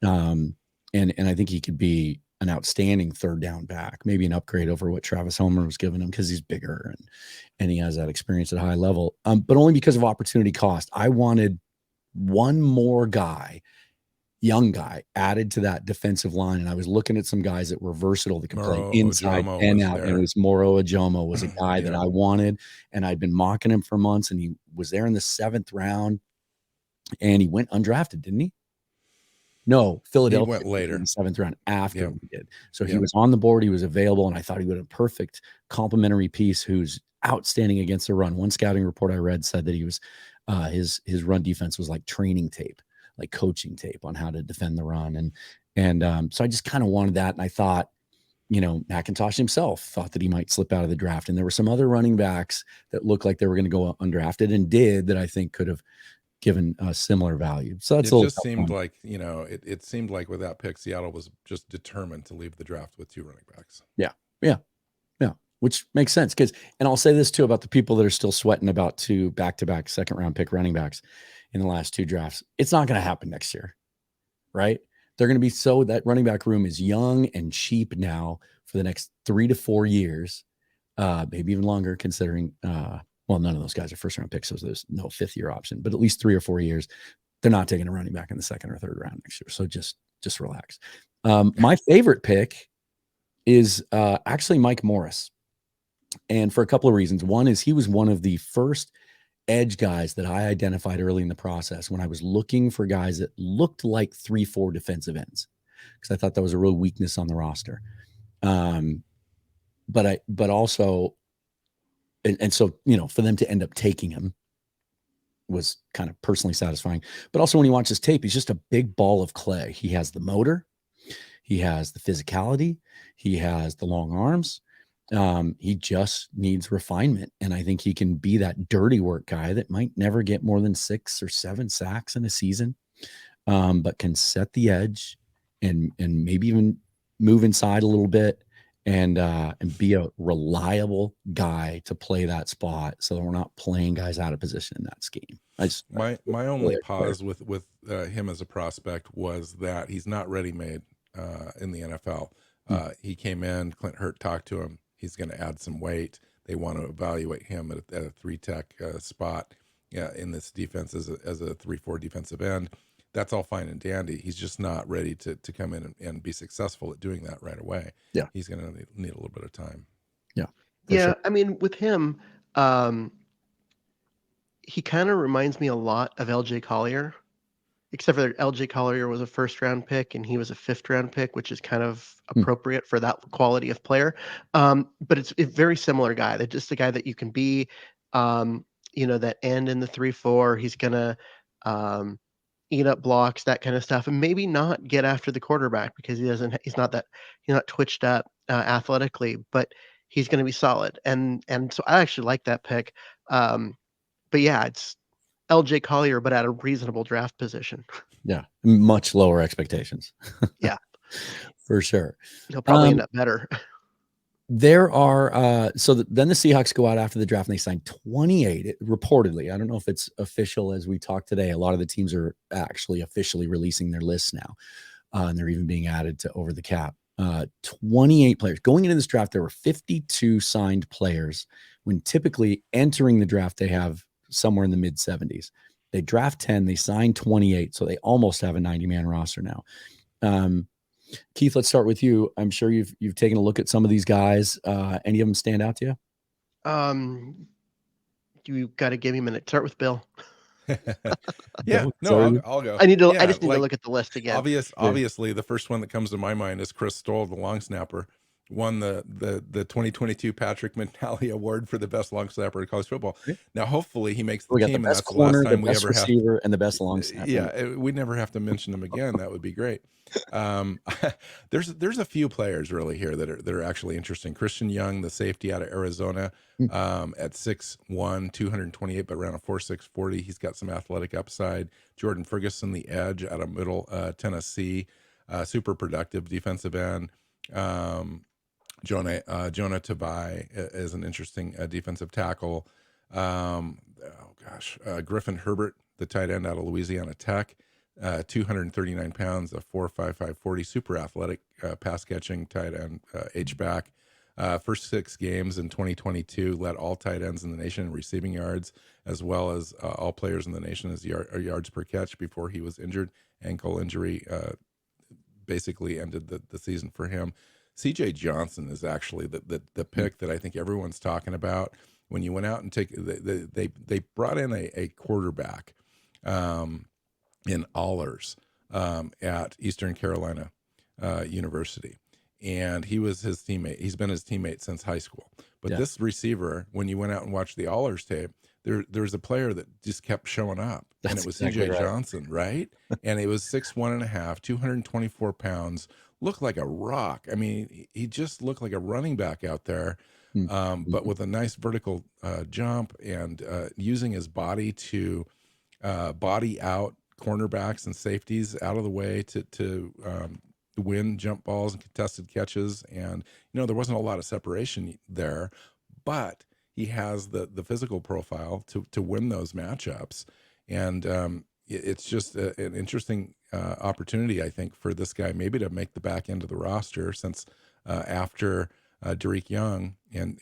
And I think he could be an outstanding third down back, maybe an upgrade over what Travis Homer was giving him because he's bigger and he has that experience at a high level. But only because of opportunity cost. I wanted one more guy, young guy, added to that defensive line. And I was looking at some guys that were versatile that could play inside and out. And it was Moro Ajomo was a guy that I wanted. And I'd been mocking him for months. And he was there in the 7th round. And he went undrafted, didn't he? No, Philadelphia went later in the 7th round after we did. So he was on the board. He was available. And I thought he would have a perfect complementary piece who's outstanding against the run. One scouting report I read said that he was his run defense was like training tape, like coaching tape on how to defend the run. And so I just kind of wanted that. And I thought, McIntosh himself thought that he might slip out of the draft. And there were some other running backs that looked like they were going to go undrafted and did that I think could have given a similar value. So that's it just seemed like, it seemed like with that pick, Seattle was just determined to leave the draft with 2 running backs. Yeah. Which makes sense and I'll say this too about the people that are still sweating about 2 back-to-back 2nd-round pick running backs in the last 2 drafts. It's not going to happen next year, right? They're going to be that running back room is young and cheap now for the next 3 to 4 years, maybe even longer considering, none of those guys are 1st-round picks, so there's no 5th-year option, but at least 3 or 4 years, they're not taking a running back in the 2nd or 3rd round next year. So just relax. My favorite pick is actually Mike Morris. And for a couple of reasons. One is he was one of the first edge guys that I identified early in the process when I was looking for guys that looked like 3-4 defensive ends, because I thought that was a real weakness on the roster. But also, and so, for them to end up taking him was kind of personally satisfying. But also when you watch his tape, he's just a big ball of clay. He has the motor, he has the physicality, he has the long arms. He just needs refinement. And I think he can be that dirty work guy that might never get more than 6 or 7 sacks in a season, but can set the edge and maybe even move inside a little bit and be a reliable guy to play that spot so that we're not playing guys out of position in that scheme. My only pause with him as a prospect was that he's not ready-made in the NFL. He came in, Clint Hurt talked to him. He's going to add some weight. They want to evaluate him at a 3-tech spot in this defense as a 3-4 defensive end. That's all fine and dandy. He's just not ready to come in and be successful at doing that right away. Yeah. He's going to need a little bit of time. Yeah. Sure. I mean, with him, he kind of reminds me a lot of LJ Collier, except for that LJ Collier was a 1st-round pick and he was a 5th-round pick, which is kind of appropriate for that quality of player. But it's a very similar guy. That just a guy that you can be, that end in the 3-4. He's gonna eat up blocks, that kind of stuff, and maybe not get after the quarterback because he's not twitched up athletically, but he's going to be solid. And so I actually like that pick. But yeah, it's LJ Collier, but at a reasonable draft position. Yeah. Much lower expectations. Yeah. For sure. He'll probably end up better. There are, then the Seahawks go out after the draft and they sign 28, reportedly. I don't know if it's official as we talk today. A lot of the teams are actually officially releasing their lists now. And they're even being added to over the cap. 28 players. Going into this draft, there were 52 signed players when typically entering the draft, they have somewhere in the mid 70s. They draft 10, they sign 28. So they almost have a 90-man roster now. Keith, let's start with you. I'm sure you've taken a look at some of these guys. Any of them stand out to you? You got to give me a minute. Start with Bill. Yeah, no, I'll go. I just need to look at the list again. Obviously, the first one that comes to my mind is Chris Stoll, the long snapper, won the 2022 Patrick McNally Award for the best long snapper in college football. Yeah. Now, hopefully, he makes the team. The best corner, the best receiver, and the best long snapper. Yeah, we never have to mention him again. That would be great. There's a few players really here that are actually interesting. Christian Young, the safety out of Arizona, at 6'1", 228, but around a 4.6 40. He's got some athletic upside. Jordan Ferguson, the edge out of Middle Tennessee, super productive defensive end. Jonah Tabai is an interesting defensive tackle. Griffin Herbert, the tight end out of Louisiana Tech. 239 pounds, a 4.55 40, super athletic pass catching tight end, H-back. First 6 games in 2022 led all tight ends in the nation in receiving yards, as well as all players in the nation as yards per catch before he was injured. Ankle injury basically ended the season for him. CJ Johnson is actually the pick that I think everyone's talking about. When you went out and they brought in a quarterback in Allers at Eastern Carolina University. And he was his teammate. He's been his teammate since high school. But this receiver, when you went out and watched the Allers tape, there's a player that just kept showing up. And it was exactly CJ Johnson, right? And it was 6'1.5", 224 pounds, looked like a rock. I mean, he just looked like a running back out there, but with a nice vertical jump and using his body to body out cornerbacks and safeties out of the way to win jump balls and contested catches. And, there wasn't a lot of separation there, but he has the physical profile to win those matchups. And it's just an interesting opportunity, I think, for this guy maybe to make the back end of the roster, since after Derek Young and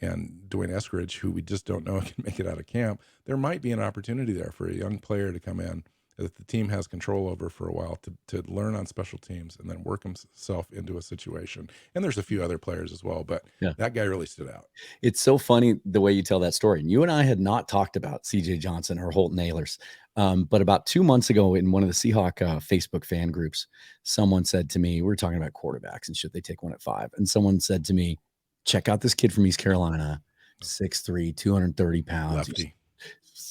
Dwayne Eskridge, who we just don't know can make it out of camp, there might be an opportunity there for a young player to come in that the team has control over for a while to learn on special teams and then work himself into a situation. And there's a few other players as well, but that guy really stood out. It's so funny the way you tell that story. And you and I had not talked about CJ Johnson or Holton Ahlers. But about 2 months ago in one of the Seahawk Facebook fan groups, someone said to me, we were talking about quarterbacks and should they take one at 5. And someone said to me, check out this kid from East Carolina, 6'3", 230 pounds. Lefty.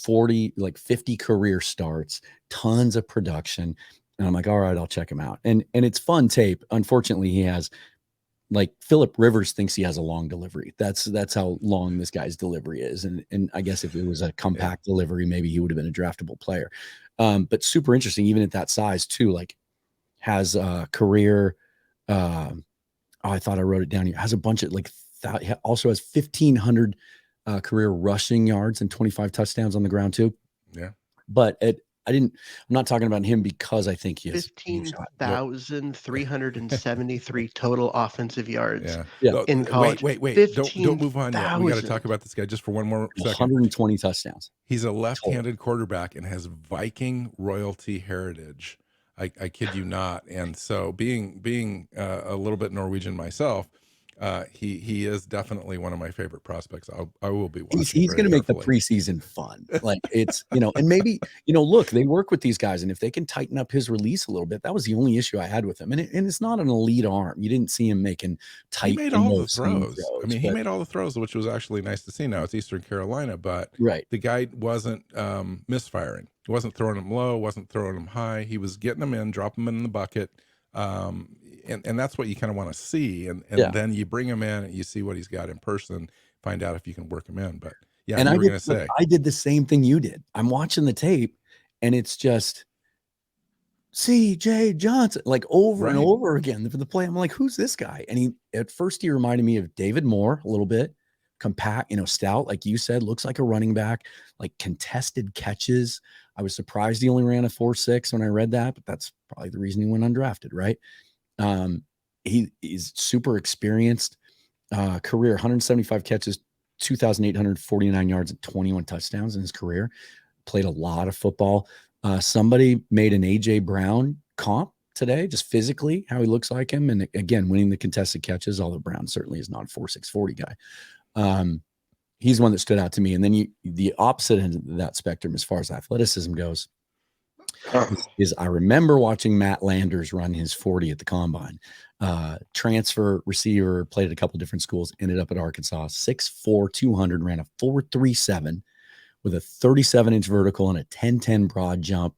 50 career starts, tons of production. And I'm like, all right, I'll check him out. And it's fun tape. Unfortunately, he has, like, Phillip Rivers thinks he has a long delivery. That's how long this guy's delivery is. And I guess if it was a compact delivery, maybe he would have been a draftable player. But super interesting, even at that size too, like has a career. I thought I wrote it down here. Has a bunch of also has 1,500 career rushing yards and 25 touchdowns on the ground too. Yeah. But I'm not talking about him because I think he has 15,373 total offensive yards in college. Wait. Don't move on yet. We got to talk about this guy just for one more second. 120 touchdowns. He's a left-handed quarterback and has Viking royalty heritage. I kid you not. And so being a little bit Norwegian myself, he is definitely one of my favorite prospects. I will be watching. He's going to make the preseason fun. Like it's, and maybe, look, they work with these guys, and if they can tighten up his release a little bit, that was the only issue I had with him. And it's not an elite arm. You didn't see him making tight. He made all the throws. He made all the throws, which was actually nice to see. Now it's Eastern Carolina, but the guy wasn't misfiring. He wasn't throwing them low, wasn't throwing them high. He was getting them in, dropping them in the bucket. And that's what you kind of want to see. And then you bring him in and you see what he's got in person, find out if you can work him in. But and I did the same thing you did. I'm watching the tape and it's just CJ Johnson, like over and over again for the play. I'm like, who's this guy? And at first he reminded me of David Moore a little bit, compact, stout, like you said, looks like a running back, like contested catches. I was surprised he only ran a 4.6 when I read that, but that's probably the reason he went undrafted, right? He's super experienced, career 175 catches, 2,849 yards and 21 touchdowns in his career. Played a lot of football. Somebody made an AJ Brown comp today, just physically how he looks like him. And again, winning the contested catches, although Brown certainly is not a 4.6 40 guy. He's one that stood out to me. And then the opposite end of that spectrum, as far as athleticism goes, is I remember watching Matt Landers run his 40 at the combine. Transfer receiver, played at a couple different schools, ended up at Arkansas. 6'4", 200, ran a 4.37 with a 37-inch vertical and a 10.10 broad jump.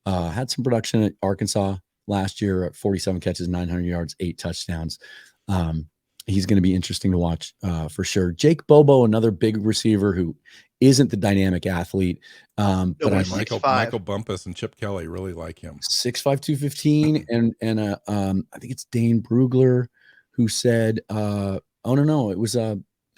Had some production at Arkansas last year at 47 catches, 900 yards, 8 touchdowns. He's going to be interesting to watch for sure. Jake Bobo, another big receiver who isn't the dynamic athlete. But Michael Bumpus and Chip Kelly really like him. 6'5", 215. And I think it's Dane Brugler who said, it was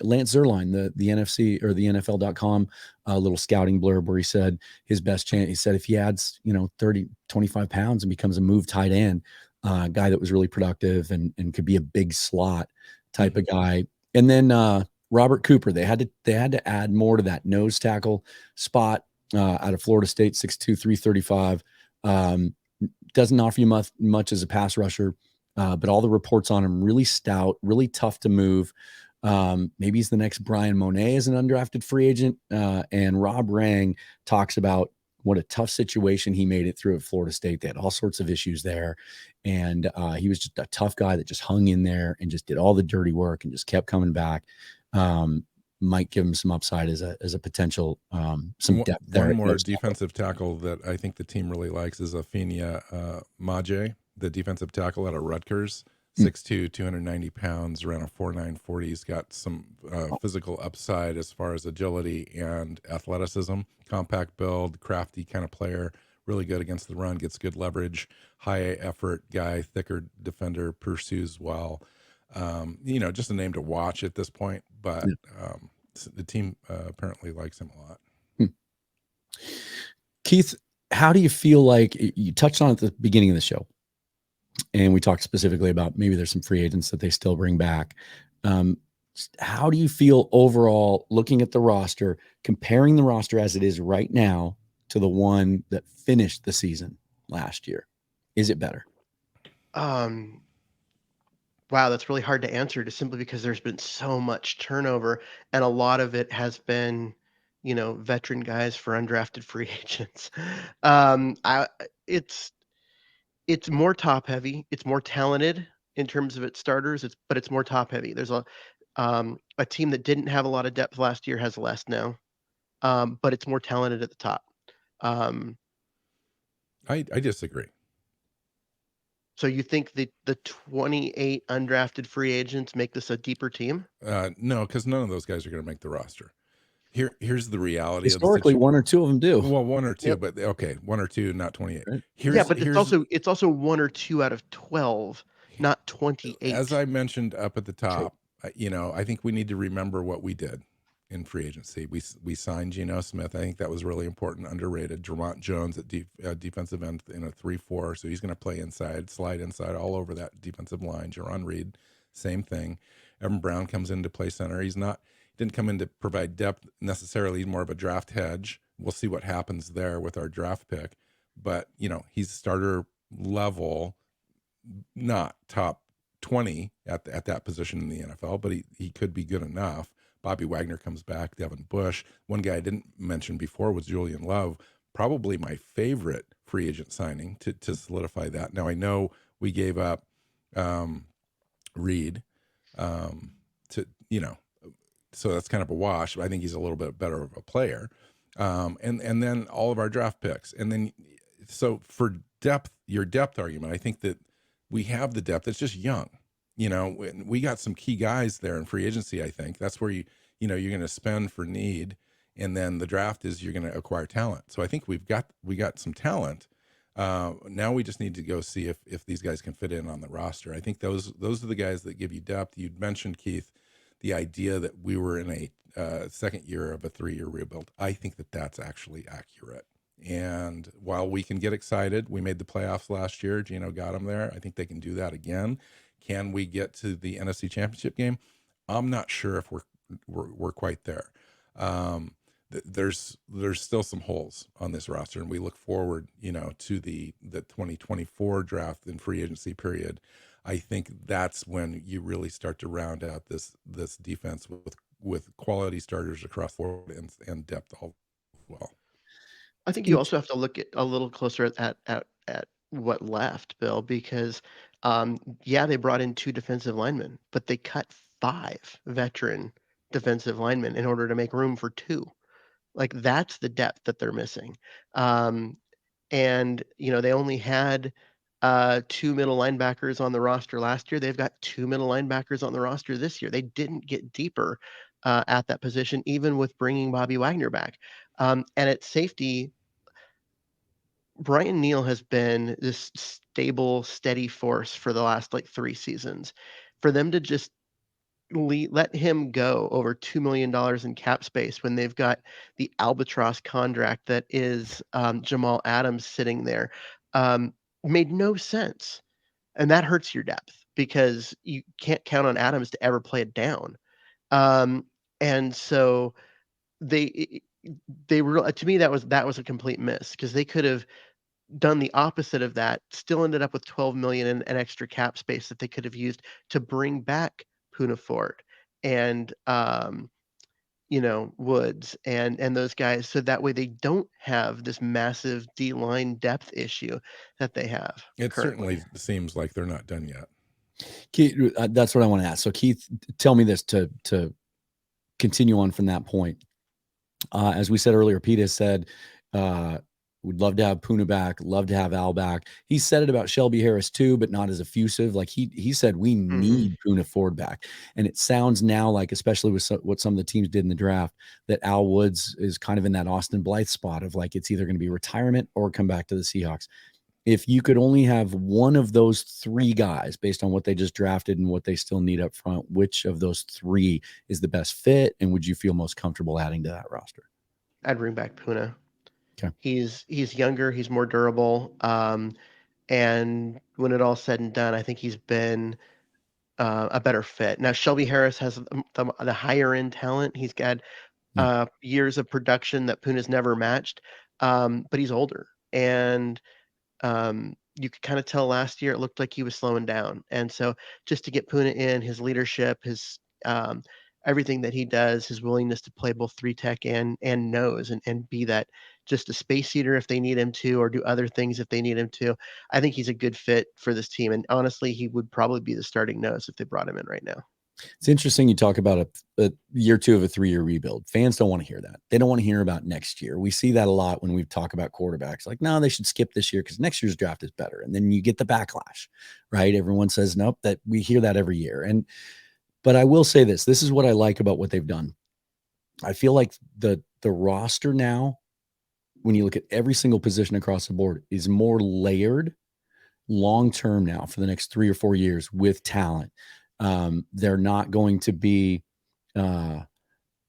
Lance Zierlein, the NFC or the NFL.com little scouting blurb where he said his best chance, he said if he adds, 30, 25 pounds and becomes a move tight end, guy that was really productive and could be a big slot type of guy. And then Robert Cooper, they had to add more to that nose tackle spot out of Florida State, 6'2", 335. Doesn't offer you much as a pass rusher, but all the reports on him, really stout, really tough to move. Maybe he's the next Brian Monet as an undrafted free agent. And Rob Rang talks about what a tough situation he made it through at Florida State. They had all sorts of issues there. And he was just a tough guy that just hung in there and just did all the dirty work and just kept coming back. Might give him some upside as a potential, some depth there. One more defensive tackle that I think the team really likes is Afenia Maje, the defensive tackle out of Rutgers. 6'2", 290 pounds, around a 4.9 40. He's got some physical upside as far as agility and athleticism. Compact build, crafty kind of player, really good against the run, gets good leverage, high effort guy, thicker defender, pursues well. Just a name to watch at this point, but the team apparently likes him a lot. Keith, how do you feel like you touched on it at the beginning of the show? And we talked specifically about maybe there's some free agents that they still bring back. How do you feel overall looking at the roster, comparing the roster as it is right now to the one that finished the season last year? Is it better? Wow, that's really hard to answer just simply because there's been so much turnover, and a lot of it has been, veteran guys for undrafted free agents. It's more top heavy. It's more talented in terms of its starters. But it's more top heavy. There's a team that didn't have a lot of depth last year has less now, but it's more talented at the top. I disagree. So you think the 28 undrafted free agents make this a deeper team? No, because none of those guys are going to make the roster. Here's the reality. Historically, one or two of them do. Well, one or two, but okay, one or two, not 28. Right. It's also one or two out of 12, not 28. As I mentioned up at the top, I think we need to remember what we did in free agency. We signed Geno Smith. I think that was really important, underrated. Dramont Jones at defensive end in a 3-4, so he's going to play inside, slide inside all over that defensive line. Jaron Reed, same thing. Evan Brown comes in to play center. Didn't come in to provide depth necessarily. He's more of a draft hedge. We'll see what happens there with our draft pick. But, he's starter level, not top 20 at that position in the NFL, but he could be good enough. Bobby Wagner comes back, Devin Bush. One guy I didn't mention before was Julian Love, probably my favorite free agent signing to solidify that. Now, I know we gave up Reed so that's kind of a wash. But I think he's a little bit better of a player. And then all of our draft picks. And then, so for depth, your depth argument, I think that we have the depth. It's just young. We got some key guys there in free agency. I think that's where you're going to spend for need. And then the draft is you're going to acquire talent. So I think we got some talent. Now we just need to go see if these guys can fit in on the roster. I think those are the guys that give you depth. You'd mentioned, Keith, the idea that we were in a second year of a 3-year rebuild. I think that that's actually accurate. And while we can get excited, we made the playoffs last year. Geno got them there. I think they can do that again. Can we get to the NFC Championship game? I'm not sure if we're quite there. There's still some holes on this roster, and we look forward, to the 2024 draft and free agency period. I think that's when you really start to round out this defense with quality starters across the board and depth all well. I think you also have to look at a little closer at what left, Bill, because they brought in 2 defensive linemen, but they cut 5 veteran defensive linemen in order to make room for 2. Like, that's the depth that they're missing. And they only had 2 middle linebackers on the roster last year. They've got 2 middle linebackers on the roster this year. They didn't get deeper at that position, even with bringing Bobby Wagner back. And at safety, Brian Neal has been this stable, steady force for the last 3 seasons. For them to just let him go over $2 million in cap space when they've got the albatross contract that is Jamal Adams sitting there, made no sense. And that hurts your depth because you can't count on Adams to ever play it down. And so they they were, to me, that was a complete miss, because they could have done the opposite of that, still ended up with 12 million in extra cap space that they could have used to bring back Puna Ford and Woods and those guys, so that way they don't have this massive D-line depth issue that they have It currently. certainly seems like they're not done yet. Keith, that's what I want to ask. So Keith, tell me this to continue on from that point. As we said earlier, Pete has said, we'd love to have Puna back, love to have Al back. He said it about Shelby Harris too, but not as effusive. Like he said, we need Puna Ford back. And it sounds now like, especially with what some of the teams did in the draft, that Al Woods is kind of in that Austin Blythe spot of like, it's either going to be retirement or come back to the Seahawks. If you could only have one of those three guys based on what they just drafted and what they still need up front, which of those three is the best fit? And would you feel most comfortable adding to that roster? I'd bring back Puna. Okay. He's younger, he's more durable. And when it all said and done, I think he's been a better fit. Now, Shelby Harris has the higher end talent. He's got years of production that Puna's never matched, but he's older. And you could kind of tell last year it looked like he was slowing down. And so just to get Puna in, his leadership, his everything that he does, his willingness to play both 3-tech and nose and be that just a space eater if they need him to, or do other things if they need him to. I think he's a good fit for this team. And honestly, he would probably be the starting nose if they brought him in right now. It's interesting you talk about a year two of a 3-year rebuild. Fans don't want to hear that. They don't want to hear about next year. We see that a lot when we talk about quarterbacks. Like, no, they should skip this year because next year's draft is better. And then you get the backlash, right? Everyone says, nope, that we hear that every year. But I will say this is what I like about what they've done. I feel like the roster now, when you look at every single position across the board, is more layered long-term now for the next 3 or 4 years with talent. They're not going to be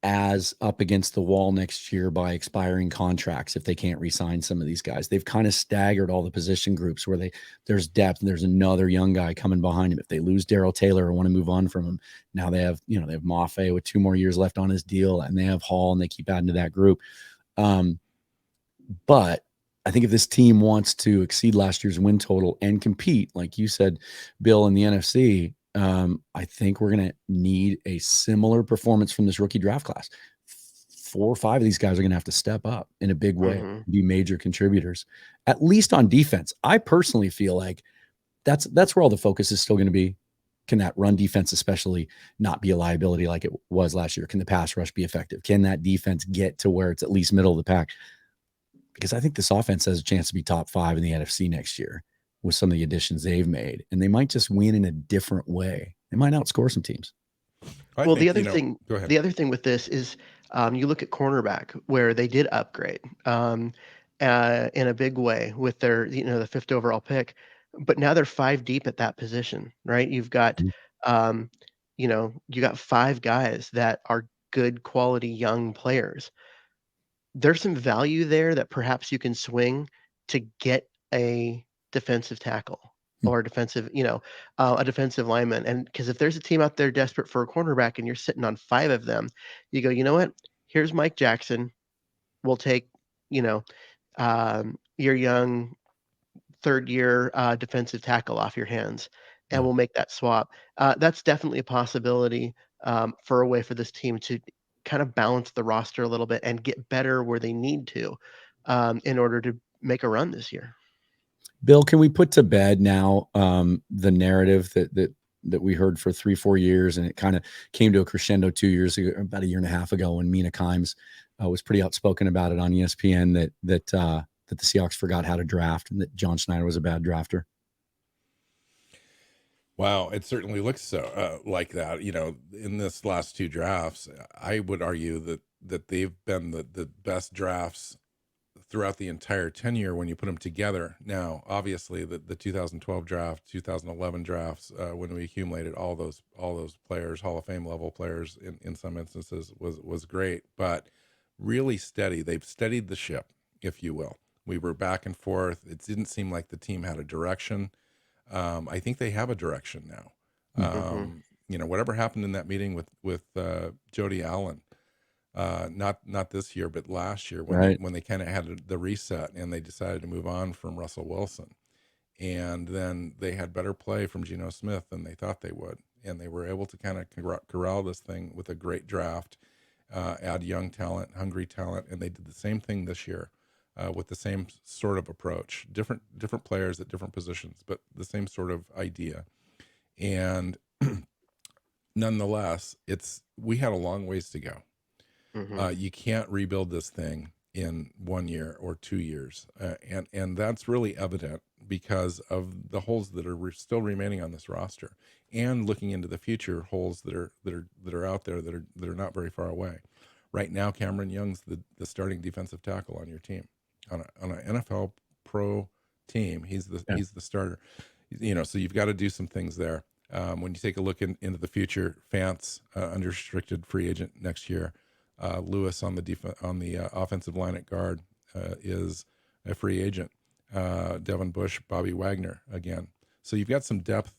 as up against the wall next year by expiring contracts if they can't re-sign some of these guys. They've kind of staggered all the position groups where there's depth and there's another young guy coming behind him. If they lose Darrell Taylor or want to move on from him, now they have Mafe with 2 more years left on his deal, and they have Hall, and they keep adding to that group. But I think if this team wants to exceed last year's win total and compete, like you said, Bill, in the NFC, I think we're going to need a similar performance from this rookie draft class. 4 or 5 of these guys are going to have to step up in a big way, be major contributors, at least on defense. I personally feel like that's where all the focus is still going to be. Can that run defense especially not be a liability like it was last year? Can the pass rush be effective? Can that defense get to where it's at least middle of the pack? Because I think this offense has a chance to be top 5 in the NFC next year with some of the additions they've made, and they might just win in a different way. They might outscore some teams. The other thing with this is you look at cornerback, where they did upgrade in a big way with their, the 5th overall pick, but now they're 5 deep at that position, right? You've got, you got 5 guys that are good quality young players. There's some value there that perhaps you can swing to get a defensive tackle or a defensive lineman. And because if there's a team out there desperate for a cornerback and you're sitting on 5 of them, you go, you know what? Here's Mike Jackson. We'll take, your young 3rd-year defensive tackle off your hands, and we'll make that swap. That's definitely a possibility for a way for this team to kind of balance the roster a little bit and get better where they need to in order to make a run this year. Bill, can we put to bed now the narrative that we heard for 3-4 years, and it kind of came to a crescendo 2 years ago, about a year and a half ago, when Mina Kimes was pretty outspoken about it on ESPN that the Seahawks forgot how to draft and that John Schneider was a bad drafter? Wow, it certainly looks so like that. In this last 2 drafts, I would argue that they've been the best drafts throughout the entire tenure when you put them together. Now, obviously, the 2012 draft, 2011 drafts, when we accumulated all those players, Hall of Fame level players, in some instances, was great, but really steady. They've steadied the ship, if you will. We were back and forth. It didn't seem like the team had a direction. I think they have a direction now. Whatever happened in that meeting with Jody Allen, not this year, but last year when they kind of had the reset and they decided to move on from Russell Wilson, and then they had better play from Geno Smith than they thought they would, and they were able to kind of corral this thing with a great draft, add young talent, hungry talent, and they did the same thing this year. With the same sort of approach, different players at different positions, but the same sort of idea. And nonetheless, we had a long ways to go. You can't rebuild this thing in 1 year or 2 years, and that's really evident because of the holes that are still remaining on this roster, and looking into the future, holes that are out there that are not very far away. Right now, Cameron Young's the starting defensive tackle on your team. On an NFL pro team, he's the starter. So you've got to do some things there. When you take a look into the future, Fance, unrestricted free agent next year. Lewis on the offensive line at guard is a free agent. Devin Bush, Bobby Wagner again. So you've got some depth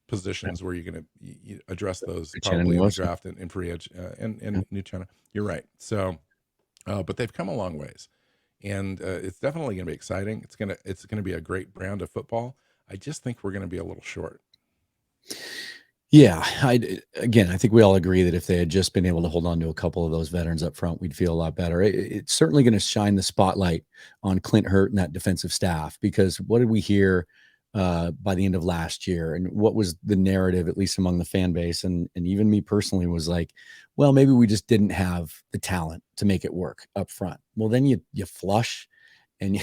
positions where you're going to address those probably in the draft and free agent and new China. You're right. So, but they've come a long ways. And it's definitely going to be exciting. It's going to be a great brand of football. I just think we're going to be a little short. Yeah, I think we all agree that if they had just been able to hold on to a couple of those veterans up front, we'd feel a lot better. It's certainly going to shine the spotlight on Clint Hurt and that defensive staff, because what did we hear by the end of last year, and what was the narrative, at least among the fan base, and even me personally, was like, well, maybe we just didn't have the talent to make it work up front. Well, then you flush, and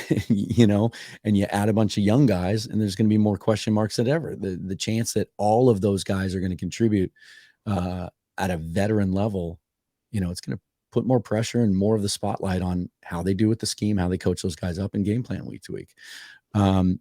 and you add a bunch of young guys, and there's going to be more question marks than ever. The chance that all of those guys are going to contribute at a veteran level, it's going to put more pressure and more of the spotlight on how they do with the scheme, how they coach those guys up, and game plan week to week. One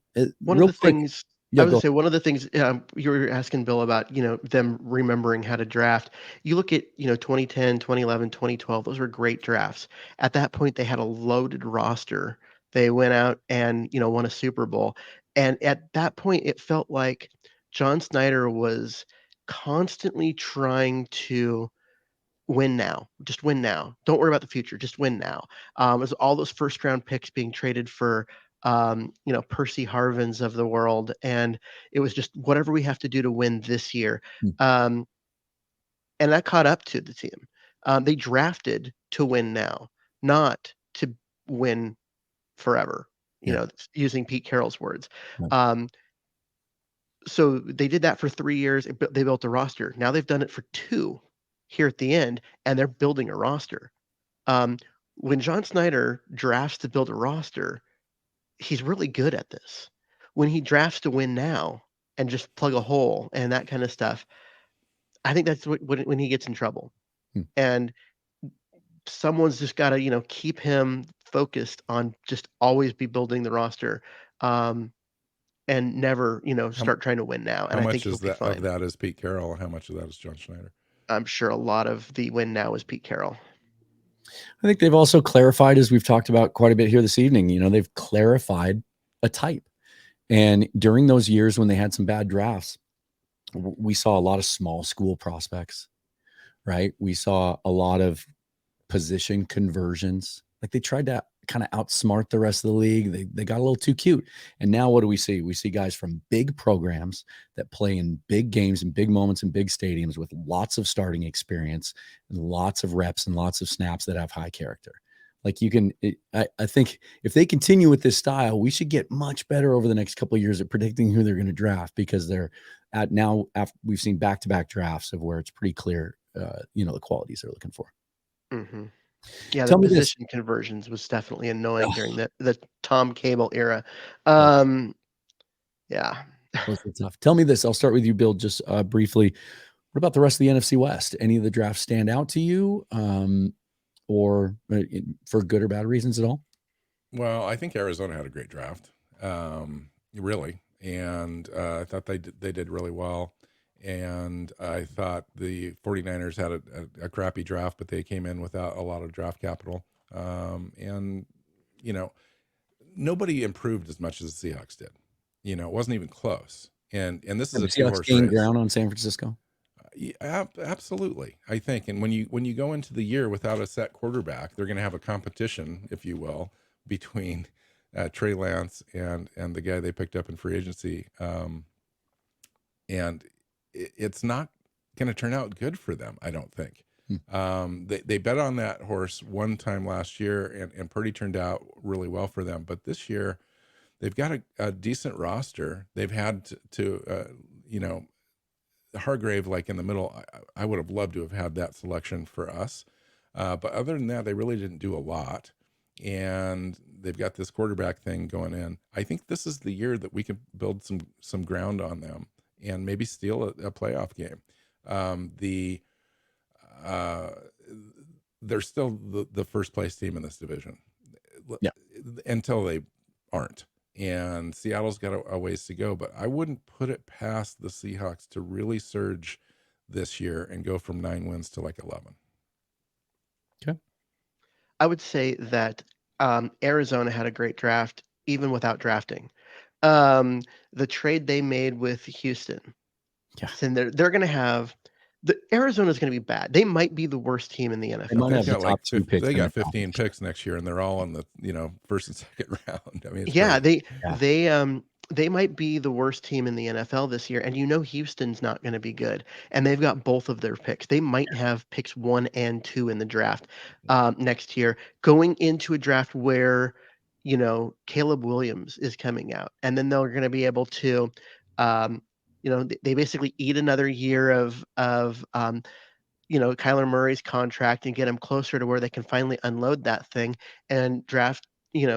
of the things you were asking Bill about, them remembering how to draft. You look at, 2010, 2011, 2012, those were great drafts. At that point, they had a loaded roster. They went out and, won a Super Bowl. And at that point, it felt like John Schneider was constantly trying to win now. Just win now. Don't worry about the future. Just win now. It was all those first round picks being traded for Percy Harvins of the world, and it was just whatever we have to do to win this year. And that caught up to the team. They drafted to win now, not to win forever, using Pete Carroll's words. So they did that for 3 years. They built a roster. Now they've done it for 2 here at the end, and they're building a roster. When John Schneider drafts to build a roster, he's really good at this. When he drafts to win now and just plug a hole and that kind of stuff, I think that's when he gets in trouble. And someone's just got to, keep him focused on just always be building the roster, and never, start trying to win now. And how I much think is that of that is Pete Carroll? How much of that is John Schneider? I'm sure a lot of the win now is Pete Carroll. I think they've also clarified, as we've talked about quite a bit here this evening, they've clarified a type. And during those years when they had some bad drafts, we saw a lot of small school prospects, right? We saw a lot of position conversions. Like they tried to kind of outsmart the rest of the league. They got a little too cute. And now what do we see? We see guys from big programs that play in big games and big moments in big stadiums with lots of starting experience and lots of reps and lots of snaps that have high character. Like I think if they continue with this style, we should get much better over the next couple of years at predicting who they're going to draft, because they're at now, after we've seen back-to-back drafts of where it's pretty clear, the qualities they're looking for. Mm-hmm. Yeah, the position conversions was definitely annoying during the Tom Cable era. Yeah. Those are tough. Tell me this. I'll start with you, Bill, just briefly. What about the rest of the NFC West? Any of the drafts stand out to you, or for good or bad reasons at all? Well, I think Arizona had a great draft, really, and I thought they did really well. And I thought the 49ers had a crappy draft, but they came in without a lot of draft capital. And you know, nobody improved as much as the Seahawks did. It wasn't even close. And this is The a Seahawks two-horse gained race. ground on San Francisco. Yeah, absolutely. I think, and when you go into the year without a set quarterback, they're going to have a competition, if you will, between Trey Lance and the guy they picked up in free agency, and it's not going to turn out good for them, I don't think. They bet on that horse one time last year, and Purdy turned out really well for them. But this year, they've got a decent roster. They've had to Hargrave, like in the middle, I would have loved to have had that selection for us. But other than that, they really didn't do a lot. And they've got this quarterback thing going in. I think this is the year that we can build some ground on them and maybe steal a playoff game. They're still the first place team in this division. Yeah. Until they aren't. And Seattle's got a ways to go, but I wouldn't put it past the Seahawks to really surge this year and go from 9 wins to like 11. Okay. I would say that Arizona had a great draft, even without drafting. The trade they made with Houston, and they're going to have Arizona's going to be bad. They might be the worst team in the NFL. They might have the top 2 picks. They got 15 picks next year, and they're all in the first and second round. I mean, they might be the worst team in the NFL this year, and Houston's not going to be good, and they've got both of their picks. They might have picks 1 and 2 in the draft next year, going into a draft where Caleb Williams is coming out, and then they're going to be able to they basically eat another year of Kyler Murray's contract and get him closer to where they can finally unload that thing and draft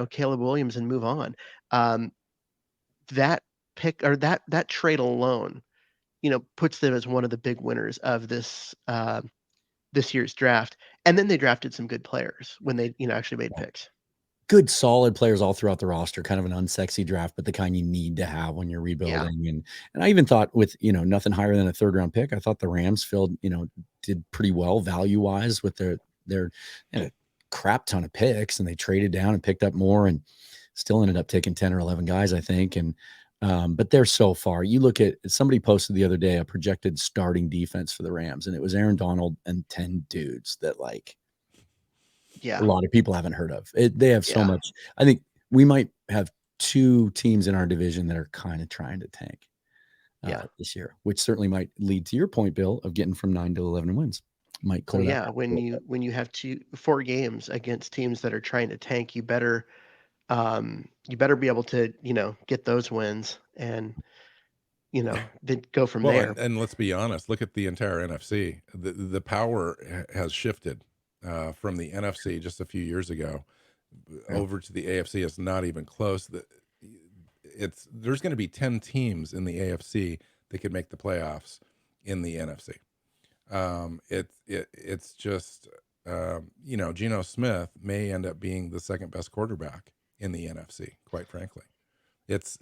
Caleb Williams and move on. That pick or that trade alone puts them as one of the big winners of this year's draft. And then they drafted some good players when they actually made picks. Good, solid players all throughout the roster, kind of an unsexy draft, but the kind you need to have when you're rebuilding. And I even thought with, nothing higher than a 3rd round pick, I thought the Rams did pretty well value-wise with their crap ton of picks, and they traded down and picked up more and still ended up taking 10 or 11 guys, I think. And but they're so far. You look at, somebody posted the other day a projected starting defense for the Rams, and it was Aaron Donald and 10 dudes that a lot of people haven't heard of. They have so much. I think we might have 2 teams in our division that are kind of trying to tank this year, which certainly might lead to your point, Bill, of getting from 9 to 11 wins. Might clear when you have 4 games against teams that are trying to tank, you better be able to get those wins and then go from there. And let's be honest, look at the entire NFC. The power has shifted from the NFC just a few years ago over to the AFC. It's not even close. There's going to be 10 teams in the AFC that could make the playoffs in the NFC. It's just Geno Smith may end up being the 2nd best quarterback in the NFC. Quite frankly, it's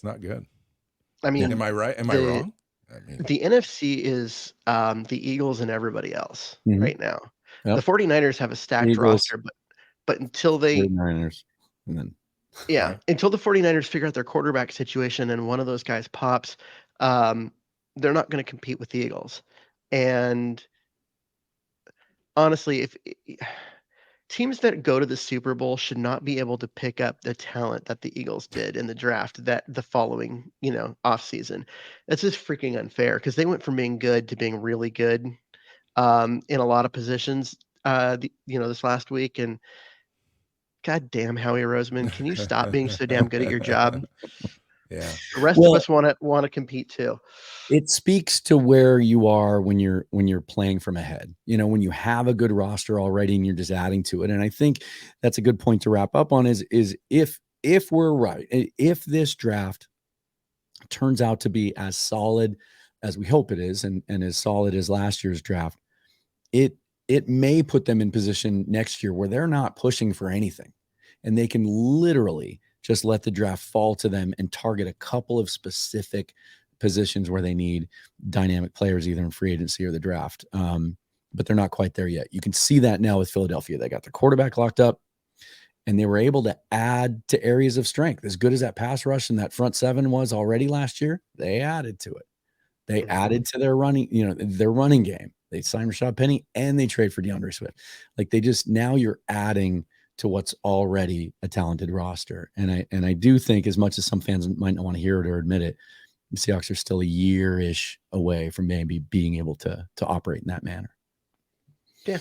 not good. I mean, am I right? Am I wrong? The NFC is the Eagles and everybody else right now. Yep. The 49ers have a stacked roster, but until they 49ers, and then until the 49ers figure out their quarterback situation and one of those guys pops, they're not going to compete with the Eagles. And honestly, if teams that go to the Super Bowl should not be able to pick up the talent that the Eagles did in the draft that the following offseason. That's just freaking unfair because they went from being good to being really good in a lot of positions this last week. And God damn, Howie Roseman, can you stop being so damn good at your job? Yeah. The rest of us want to compete too. It speaks to where you are when you're playing from ahead. When you have a good roster already and you're just adding to it. And I think that's a good point to wrap up on is if we're right, if this draft turns out to be as solid as we hope it is and as solid as last year's draft, it may put them in position next year where they're not pushing for anything. and they can literally just let the draft fall to them and target a couple of specific positions where they need dynamic players, either in free agency or the draft. But they're not quite there yet. You can see that now with Philadelphia. They got their quarterback locked up, and they were able to add to areas of strength. As good as that pass rush and that front seven was already last year, they added to it. They added to their running, their running game. They signed Rashad Penny and they trade for DeAndre Swift. Like now you're adding to what's already a talented roster. And I do think, as much as some fans might not want to hear it or admit it, the Seahawks are still a year-ish away from maybe being able to operate in that manner. Yeah,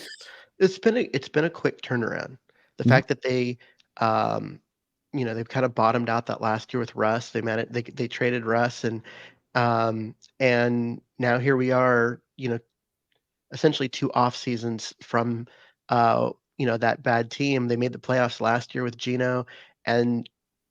it's been a quick turnaround. The fact that they, they've kind of bottomed out that last year with Russ. They traded Russ, and now here we are. Essentially 2 off seasons from that bad team. They made the playoffs last year with Geno, and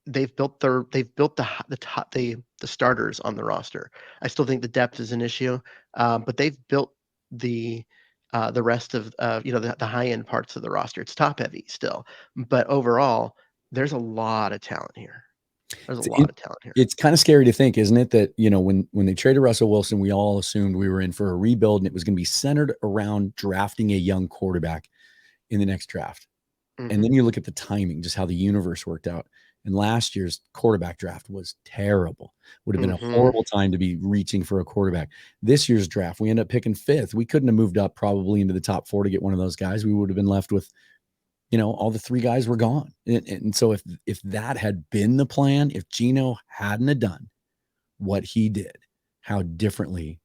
they've built the starters on the roster. I still think the depth is an issue, but they've built the rest of the high end parts of the roster. It's top heavy still, but overall, there's a lot of talent here. It's kind of scary to think, isn't it, that when they traded Russell Wilson, we all assumed we were in for a rebuild, and it was going to be centered around drafting a young quarterback in the next draft. And then you look at the timing, just how the universe worked out. And last year's quarterback draft was terrible. Would have been a horrible time to be reaching for a quarterback. This year's draft, we ended up picking 5th. We couldn't have moved up probably into the top 4 to get one of those guys. We would have been left with, all the 3 guys were gone. And so if that had been the plan, if Geno hadn't have done what he did, how differently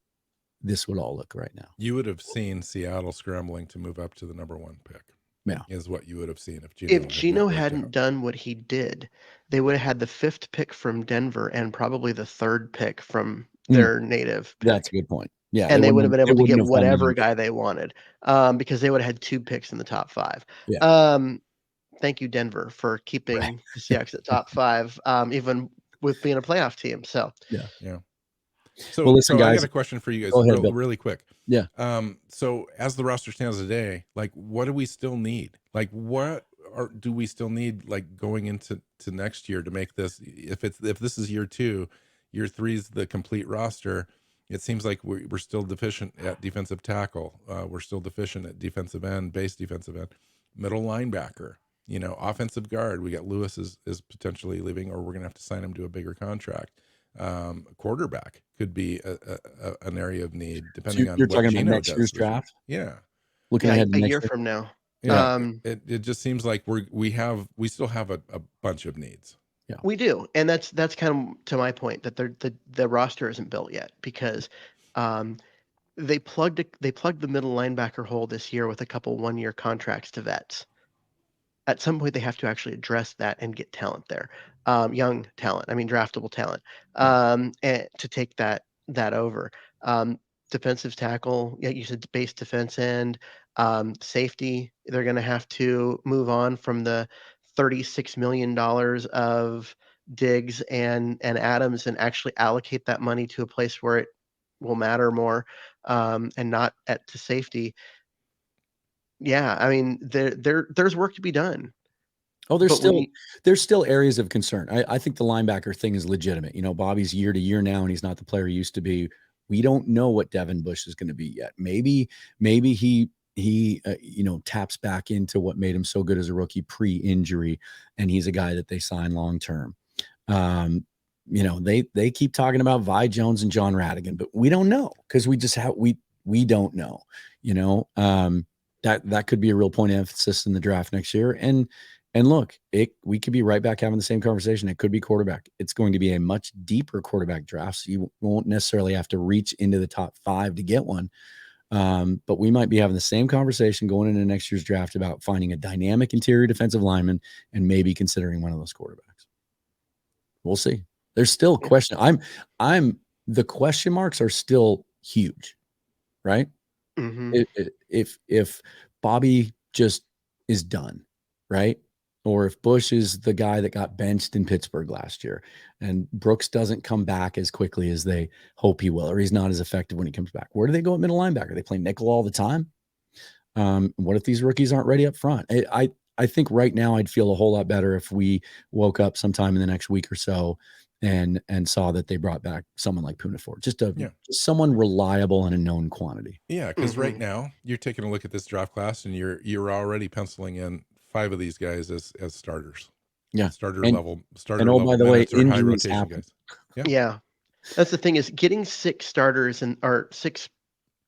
this would all look right now. You would have seen Seattle scrambling to move up to the number 1 pick. Yeah, is what you would have seen if Geno hadn't done what he did. They would have had the 5th pick from Denver and probably the 3rd pick from their native pick. That's a good point. Yeah, and they would have been able to get whatever guy they wanted, because they would have had 2 picks in the top 5. Yeah. Thank you, Denver, for keeping the Seahawks at top 5, even with being a playoff team. So yeah. So, well, listen, guys, I got a question for you guys really quick. Yeah. So as the roster stands today, like, what do we still need? Like, do we still need, like, going into next year to make this, if this is year 2, year 3 is the complete roster, it seems like we're still deficient at defensive tackle. We're still deficient at defensive end, base defensive end, middle linebacker, offensive guard. We got Lewis is potentially leaving, or we're going to have to sign him to a bigger contract. Quarterback could be an area of need, depending on you're what talking Geno about next year's draft. Yeah, looking ahead a year from now. Yeah, it just seems like we still have a bunch of needs. Yeah, we do, and that's kind of to my point, that the roster isn't built yet, because they plugged the middle linebacker hole this year with a couple 1-year contracts to vets. At some point, they have to actually address that and get talent there, young talent. I mean, draftable talent, and to take that over. Defensive tackle, you said base defense end, safety. They're going to have to move on from the $36 million of Diggs and Adams, and actually allocate that money to a place where it will matter more, and not to safety. Yeah, I mean, there's work to be done. Oh, there's still areas of concern. I think the linebacker thing is legitimate. Bobby's year to year now, and he's not the player he used to be. We don't know what Devin Bush is going to be yet. Maybe he taps back into what made him so good as a rookie pre-injury, and he's a guy that they sign long term. They keep talking about Vi Jones and John Radigan, but we don't know, because we don't know. That could be a real point of emphasis in the draft next year. And look, we could be right back having the same conversation. It could be quarterback. It's going to be a much deeper quarterback draft, so you won't necessarily have to reach into the top 5 to get one. But we might be having the same conversation going into next year's draft about finding a dynamic interior defensive lineman and maybe considering one of those quarterbacks. We'll see. There's still a question. The question marks are still huge, right? Mm-hmm. If Bobby just is done, right? Or if Bush is the guy that got benched in Pittsburgh last year, and Brooks doesn't come back as quickly as they hope he will, or he's not as effective when he comes back, where do they go at middle linebacker? They play nickel all the time. What if these rookies aren't ready up front? I think right now I'd feel a whole lot better if we woke up sometime in the next week or so and saw that they brought back someone like Puna Ford, just someone reliable and a known quantity. Yeah, because right now you're taking a look at this draft class and you're already penciling in 5 of these guys as starters. Yeah, starter and level by the way, or high injuries rotation happen. guys. Yeah. That's the thing, is getting 6 starters or 6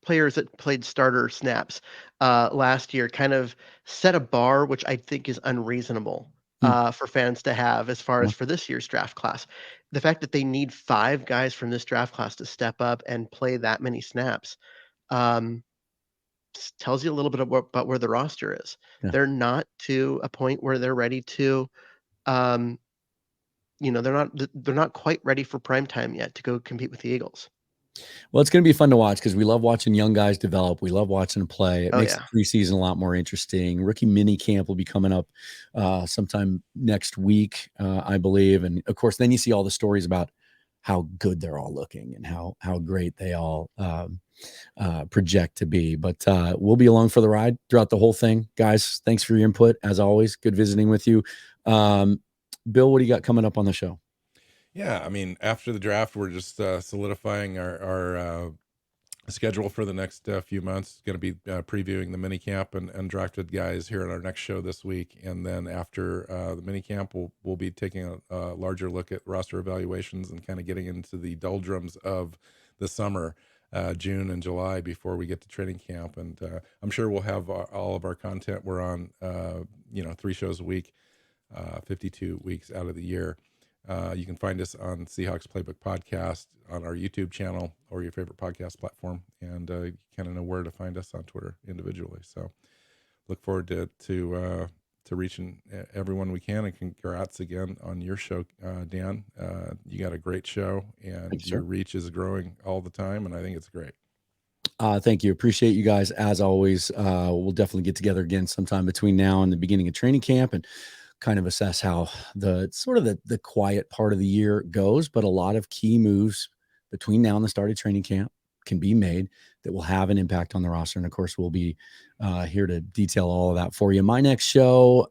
players that played starter snaps last year kind of set a bar, which I think is unreasonable for fans to have as far as for this year's draft class. The fact that they need 5 guys from this draft class to step up and play that many snaps tells you a little bit about where the roster is. Yeah. They're not to a point where they're ready to they're not quite ready for prime time yet to go compete with the Eagles. Well, it's going to be fun to watch because we love watching young guys develop. We love watching them play. It makes the preseason a lot more interesting. Rookie mini camp will be coming up sometime next week, I believe. And of course, then you see all the stories about how good they're all looking and how great they all project to be. But we'll be along for the ride throughout the whole thing. Guys, thanks for your input. As always, good visiting with you. Bill, what do you got coming up on the show? Yeah, I mean, after the draft, we're just solidifying our schedule for the next few months. Going to be previewing the mini camp and drafted guys here in our next show this week, and then after the mini camp, we'll be taking a larger look at roster evaluations and kind of getting into the doldrums of the summer, June and July, before we get to training camp. And I'm sure we'll have all of our content. We're on 3 shows a week, 52 weeks out of the year. You can find us on Seahawks Playbook Podcast on our YouTube channel or your favorite podcast platform, and you kind of know where to find us on Twitter individually. So look forward to reaching everyone we can, and congrats again on your show, Dan. You got a great show, and Thanks, your sir. reach is growing all the time, and I think it's great. Thank you. Appreciate you guys as always. We'll definitely get together again sometime between now and the beginning of training camp and kind of assess how the quiet part of the year goes, but a lot of key moves between now and the start of training camp can be made that will have an impact on the roster. And of course, we'll be here to detail all of that for you. My next show,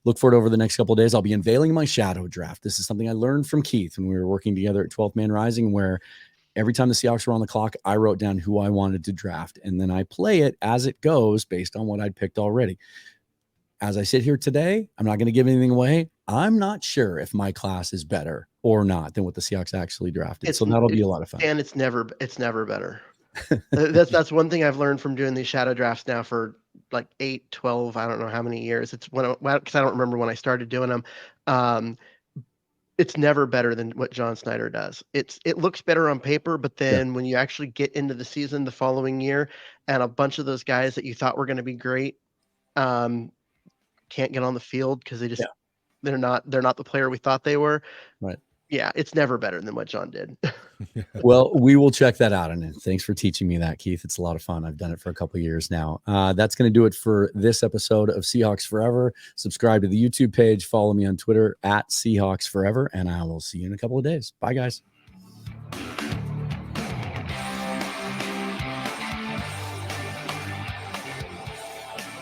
look forward over the next couple of days. I'll be unveiling my shadow draft. This is something I learned from Keith when we were working together at 12th Man Rising, where every time the Seahawks were on the clock, I wrote down who I wanted to draft, and then I play it as it goes based on what I'd picked already. As I sit here today, I'm not going to give anything away. I'm not sure if my class is better or not than what the Seahawks actually drafted. So that'll be a lot of fun. And it's never better. That's one thing I've learned from doing these shadow drafts now for like 8, 12, I don't know how many years. It's because I don't remember when I started doing them. It's never better than what John Schneider does. It looks better on paper, but then when you actually get into the season the following year, and a bunch of those guys that you thought were going to be great, can't get on the field because they're not the player we thought they were. Right. Yeah, it's never better than what John did. Well, we will check that out. And thanks for teaching me that, Keith. It's a lot of fun. I've done it for a couple of years now. That's going to do it for this episode of Seahawks Forever. Subscribe to the YouTube page. Follow me on Twitter at Seahawks Forever. And I will see you in a couple of days. Bye, guys.